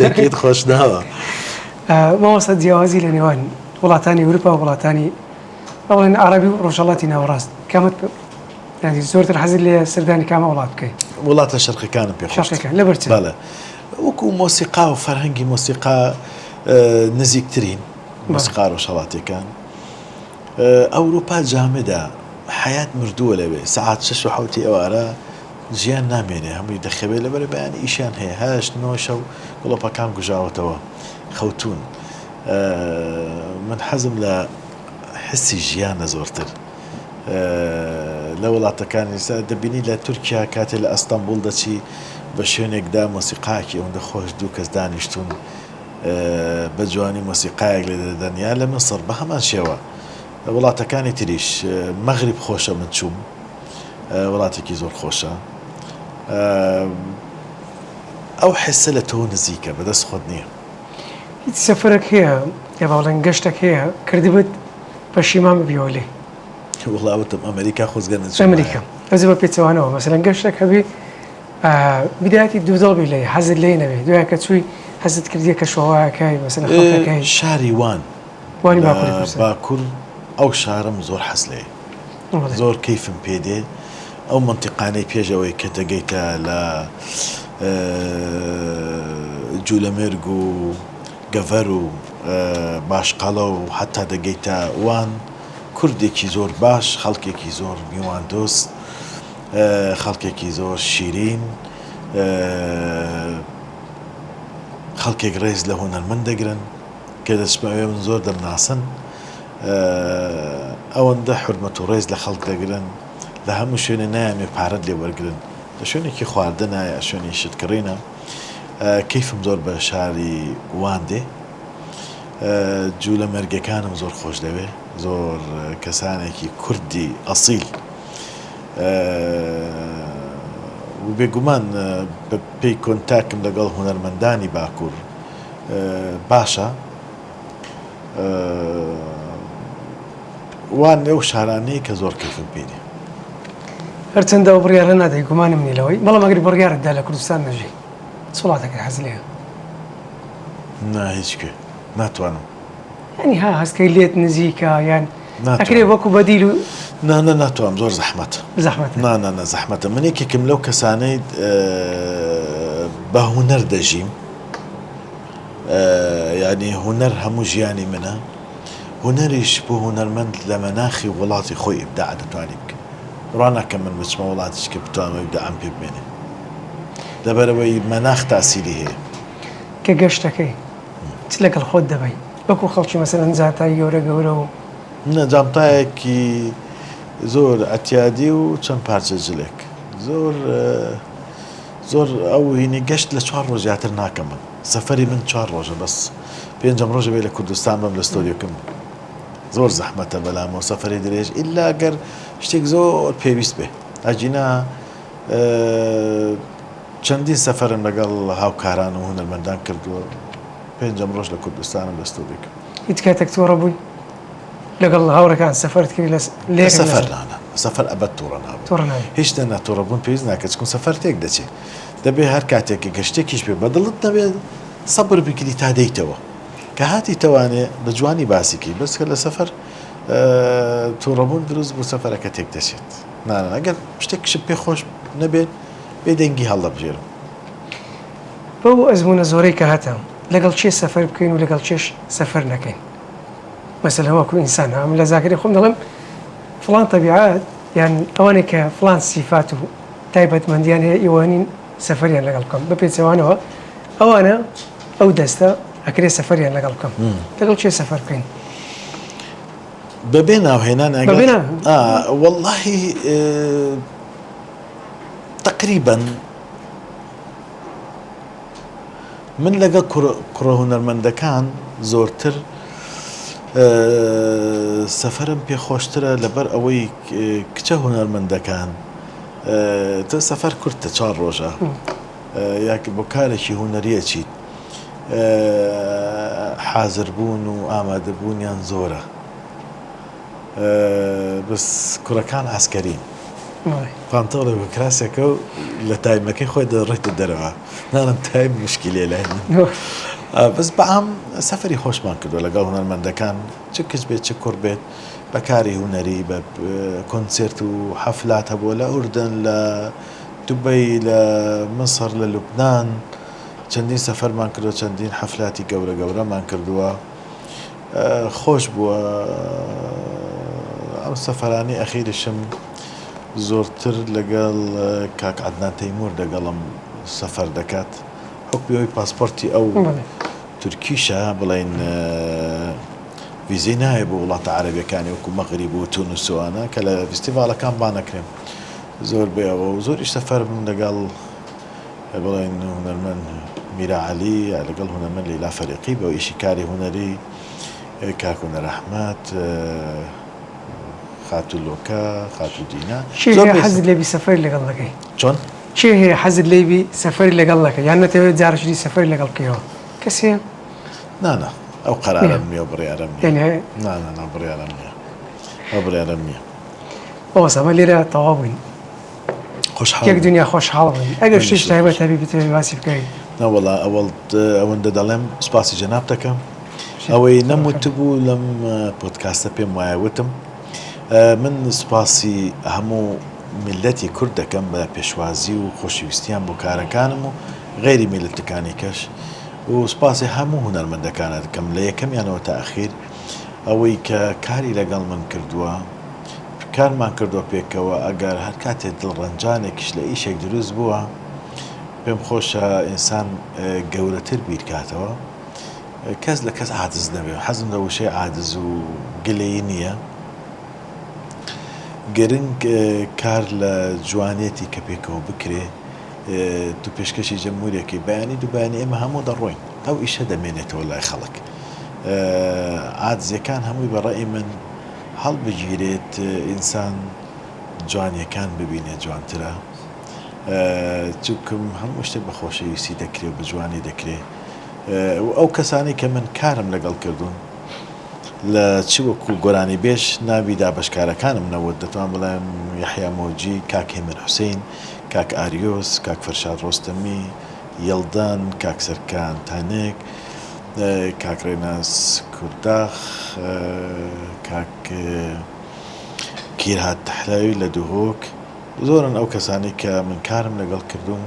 B: ئەکیت خۆشناوە
A: مامۆستا جیاوازی لە نێوان وڵاتانی ئەوروپا و وڵاتانی بڵێن عەرەبی و ڕۆژهەڵاتی ناوەڕاست کامت زۆرتر حەزت لێ سەردانی کامە وڵات بکەیت
B: وڵاتە شەرقیەکانم پێ
A: شەرقیەکان لەبەرچ
B: وەکو مۆسیقا و فەرهەنگی مۆسیقا نزیکترین مۆسیقا ڕۆژهەڵاتیەکان ئەوروپا جامدە حیات مردووە لەوێ سەعات 6 و 7 ئێوارە ژیان نامێنێ هەمووی دەخەوێ لەبەر بەیانی ئیشیان هەیە 8 9 شەو گڵۆپەکان گوژاوەتەوە خەوتون من حەزم لە حسی ژیانە زۆرتر لە وڵاتەکانی دەبینی لە تورکیا کاتێ لە ئەستەمبول دەچی بە شوێنێکدا مۆسیقاکی ئەوەندە خۆش دوو کەس دانیشتون بە جوانی مۆسیقایەک لێ دەدەنیا لە مەسڕ بە هەمان شێوە وڵاتەکانی تریش مەغریب خۆشە من چووم وڵاتێکی زۆر خۆشە ئەو حسە لە تۆ نزیکە بەدەست خۆت نییە
A: هیچ سەفەرێک هەیە یا باڵێن گەشتێک هەیە کردبێت پەشیمان ببیەوە لێ
B: وڵاوتم ئەمریکا خۆزگە
A: ئەمریکا ئەزە بە پێچەوانەوە مەسەلەن گەشتێک هەبێ بدایەتی دوودڵبی لێ حەزت لێ نەبێ دوای کە چووی حەزت کردیە کە شۆوایەکەی مەسەلەن خەڵکەکەی
B: شاری
A: وانی باکووری
B: باکوور ئەو شارم زۆر حەز لێ زۆر کەیفم پێدێ ئەو منتیقانەی پێشەوەی کە دەگەیتە لە جوولەمێرگ و گەڤەر و باشقەڵە و حتا دەگەیتە وان کوردێکی زۆر باش خەڵکێکی زۆر میوان دۆست خەڵکێکی زۆر شیرین خەڵکێک ڕێز لە هونەرمەند دەگرن کە دەچمەوێ من زۆر دەمناسن ئەوەندە حورمەت و ڕێز لە خەڵک دەگرن لە هەموو شوێنە نایامێ پارەت لێ وەرگرن لە شوێنێکی خواردنایە شوێنی شتکڕینە کەیفم زۆر بە شاری وان دێ جوولە مەرگەکانم زۆر خۆش دەوێ زۆر کەسانێکی کوردی ئەسیل و بێگومان پێی کۆنتاکم لەگەڵ هونەرمەندانی باکوور باشە وان ئەو شارانەیە کە زۆر کەیفم پێێ
A: هەرچەندە ئەو بڕیارە نادەی گومانم نیلەوەی بەڵام ئەگەری بڕیارتدا لە کوردستان نەژی وڵاتەکە حەز لێە
B: هیچکە ناتوانم
A: ینی هەستکەی لێت نزیکە یان ئەکرێ وەکو بەدیل و
B: ناتوانم زۆر زەحمەتە زەحمەتە من یەکێکم لەو کەسانەی بە هونەر دەژیم ینی هونەر هەموو ژیانی منە هونەریش بۆ هونەرمەند لە مەناخی وڵاتی خۆی ئیبداع دەتوانی بکە ڕواناکە من بچمە وڵاتیش کە بتوانمە ئیبداعم پێ بمێنێ لەبەرەوەی مەناخ تاسیری هەیە
A: کە گەشتەکەی چ لەگەڵ خۆت دەبەی وەکو خەڵکی مەسەلەن جانتای گەورە گەورە و
B: جانتایەکی زۆر ئەتیادی و چەند پارچە جلێک زۆر ئەو هینی گەشت لە 4 ڕۆژ زیاتر ناکەم من سەفەری من 4 ڕۆژە بەس 5 ڕۆژە بێ لە کوردستان بم لە ستۆدیۆکەم زۆر زەحمەتە بەلامەوە سەفەری درێژ ئیلا گەر شتێک زۆر پێویست بێ ئەجینا چەندین سەفەرم لەگەڵ هاوکاران و هونەرمەندان کردووە 5 ڕۆژ لە کوردستانم لە ستۆدیۆکەم
A: هیچ کاتێک تووڕە بووی لەگەڵ هاوڕەکان سەفەرت کردی لە
B: سەفەر نانە سەفەر ئەبەت تووڕە نابوو
A: تووڕە ناوی
B: هیچ ناتووڕەبوون پێویست ناکەت چکن سەفەر تێک دەچێت دەبێ هەر کاتێکی گەشتێکیش پێ بەدڵت نەبێت سەبر بکری تا دەیتەوە کە هاتی توانێت بە جوانی باسیکی بەس کە لە سەفەر تووڕەبوون دروست بوو سەفەرەکە تێک دەچێت نانە ئەگەر شتێکش پێ خۆش نەبێت بێدەنگی هەڵە بژێرم
A: بەو ئەزمونە زۆرەی کە هاتە لەگەڵ چێ سەفەر بکەین و لەگەڵ چێش سەفەر نەکەین مەسەلەن وەکو ئینسان ئەم لە زاکری خۆم دەڵێم فڵان تەبیعات یان ئەوانێک کە فڵان سیفات و تایبەتمەندیان هەیە ئێوانین سەفەریان لەگەڵ بکەم بە پێچەوانەوە ئەوانە ئەو دەستە ئەکرێ سەفەریان لەگەڵ بکەم لەگەڵ چێ سەفەر بکەین
B: بەبێ ناوهێنان واللهی تقریبا من لەگە کوڕە هونەرمەندەکان زۆرتر سەفەرم پێ خۆشترە لەبەر ئەوەی کچە هونەرمەندەکان تە سەفەر کورتە 4 ڕۆژە یاکە بۆ کارێکی هونەریە چیت حازربوون و ئامادەبوونیان زۆرە بەس کوڕەکان ئاسکەرین پانتۆڵی بە کراسێکە و لە تایمەکەی خۆی دەڕێتە دەرەوە نانم تایم مشکلێ لای من بەس بەعام سەفەری خۆشمان کردو لەگەڵ هونەرمەندەکان چ کچ بێت چ کوڕ بێت بەکاری هونەری بە کۆنسرت و حەفلات هەبووە لە ئوردن لە دوبەی لە مسر لە لوبنان چەندین سەفەرمان کردو چەندین حەفلاتی گەورە گەورەمان کردووە خۆش بووە ئەم سەفەرانی ئەخیرشم زۆرتر لەگەڵ کاک عەدنان تەیموور لەگەڵم سەفەر دەکات حکمی پاسپۆرتی ئەو تورکیشە بڵێن ویزەی نایە بۆ وڵاتە عەرەبیەکانی وەکو مەغریب و تونس وانە کە لە فستیڤالەکان بانەکرێن زۆر بێەوە و زۆریش سەفەر بووم لەگەڵ بڵێن هونەرمەند میرا عەلی لەگەڵ هونەرمەند لەیلا فەریقی بەوە ئیشی کاری هونەری کاک هونەر ئەحمەد خاتو لۆکە خاتو دینا
A: حەزت لێبی سەفەری لەگەڵ دەکەی
B: چۆن؟
A: چێ هەیە حەزت لێبی سەفەری لەگەڵ دەکەی یان نەتەوێت جارشی سەفەری لەگەڵ بکەیەوە کەسێ
B: نانە ئەو قەرارم نییە و بڕیارەم نییە نانە بڕیارەم نییە ئەو بڕیارەم نییە
A: ئەوە سەمە لێرە تەواو بووین یەک دنیا خۆشحاڵ بووین ئەگەر شتێک تایبەت هەبی بتوێنی باسی بکەین
B: نەوەڵا ئەوەندە دەڵێم سپاسی جەناب دەکەم ئەوەی نەموت بوو لەم پۆدکاستە پێم وایە وتم من سپاسی هەموو میلەتی کورد دەکەم بە پێشوازی و خۆشەویستیان بۆ کارەکانم و غێری میلەتەکانی کەش و سپاسی هەموو هونەرمەندەکانە دەکەم لە یەکەمیانەوە تا ئەخیر ئەوەی کە کاری لەگەڵ من کردووە کارمان کردووە پێکەوە ئەگەر هەر کاتێک دڵڕەنجانێکیش لە ئیشێک دروست بووە پێم خۆشە ئینسان گەورەتر بیرکاتەوە کەس لە کەس عاجز نەبێت حەزم لە وشەی عاجز و گلەیی نییە گرنگ کار لە جوانێتی کە پێکەوە بکرێ تو پێشکەشی جەمهوریەکەی بەیانی دووبیانی ئێمە هەموو دەڕۆین ئەو ئیشە دەمێنێتەوە لای خەڵک عاجزەکان هەمووی بەڕێی من هەڵبگیرێت ئینسان جوانیەکان ببینێت جوانترە چونکم هەموو شتێک بە خۆشەویستی دەکرێت بە جوانی دەکرێت ئەو کەسانی کە من کارم لەگەڵ کردوون لە چی وەکو گۆرانی بێش ناوی دابشکارەکانم نەوت دەتوان بڵێم یەحیا مۆجی کاک هێمن حوسێن کاک ئاریۆس کاک فەرشاد ڕۆستەمی یەڵدان کاک سەرکان تانێک کاک ڕێناس کورداخ کاک کیرهات تەحلاوی لە دووهۆک زۆرن ئەو کەسانی کە من کارم لەگەڵ کردوم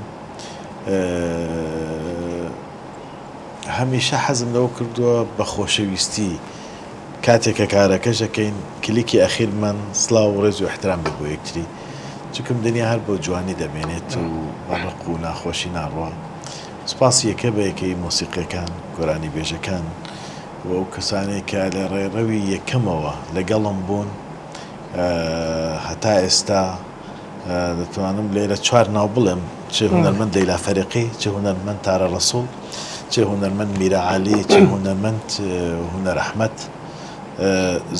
B: هەمیشە حەزم لەوە کردووە بە خۆشەویستی کاتێکە کارەکەشەکەین کلیکی ئەخیرمان سڵاو و ڕێز و احترام بێ بۆ یەکتری چونکەم دنیا هەر بۆ جوانی دەمێنێت و بەڕق و ناخۆشی ناڕوە سپاسی یەکە بە یەکەی مۆسیقیەکان گۆرانی بێژەکان و ئەو کەسانێک کە لە ڕێڕەوی یەکەمەوە لەگەڵم بوون هەتا ئێستا دەتوانم لێرە 4 ناو بڵێم چه هونەرمەند لەیلا فەریقی چه هونەرمەند تارە ڕەسوڵ چه هونەرمەند میرا عەلی چه هونەرمەند هونەر ئەحمەد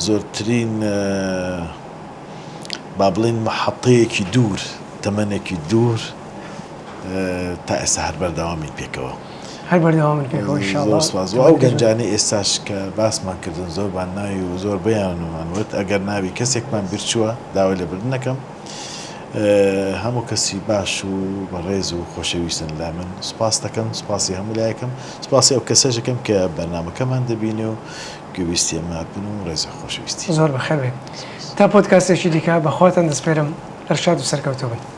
B: زۆرترین با بڵێن محەطەیەکی دوور تەمەنێکی دوور تا ئێستا هەر بەردەوامی پێکەوە
A: هەر بەردەوامن پێکەوە ئینشاءالله.
B: زۆر سپاس. و ئەو گەنجانەی ئێستاش کە باسمان کردن زۆربان ناوی و زۆر بەیانوانوت ئەگەر ناوی کەسێکمان بیرچووە داوای لێبوردن نەکەم. هەموو کەسی باش و بەڕێز و خۆشەویستن لا من سپاس دەکەم، سپاسی هەموو لایەکەم، سپاسی ئەو کەسەژەکەم کە بەرنامەکەمان دەبینێ و گوێویستی ئەمە بن و ڕێزە خۆشەویستی.
A: زۆر بەخێر بێ. تا پۆدکاستێکی دیکە بەخواتان دەسپێرم، هەر شاد و سەرکەوتوو بن.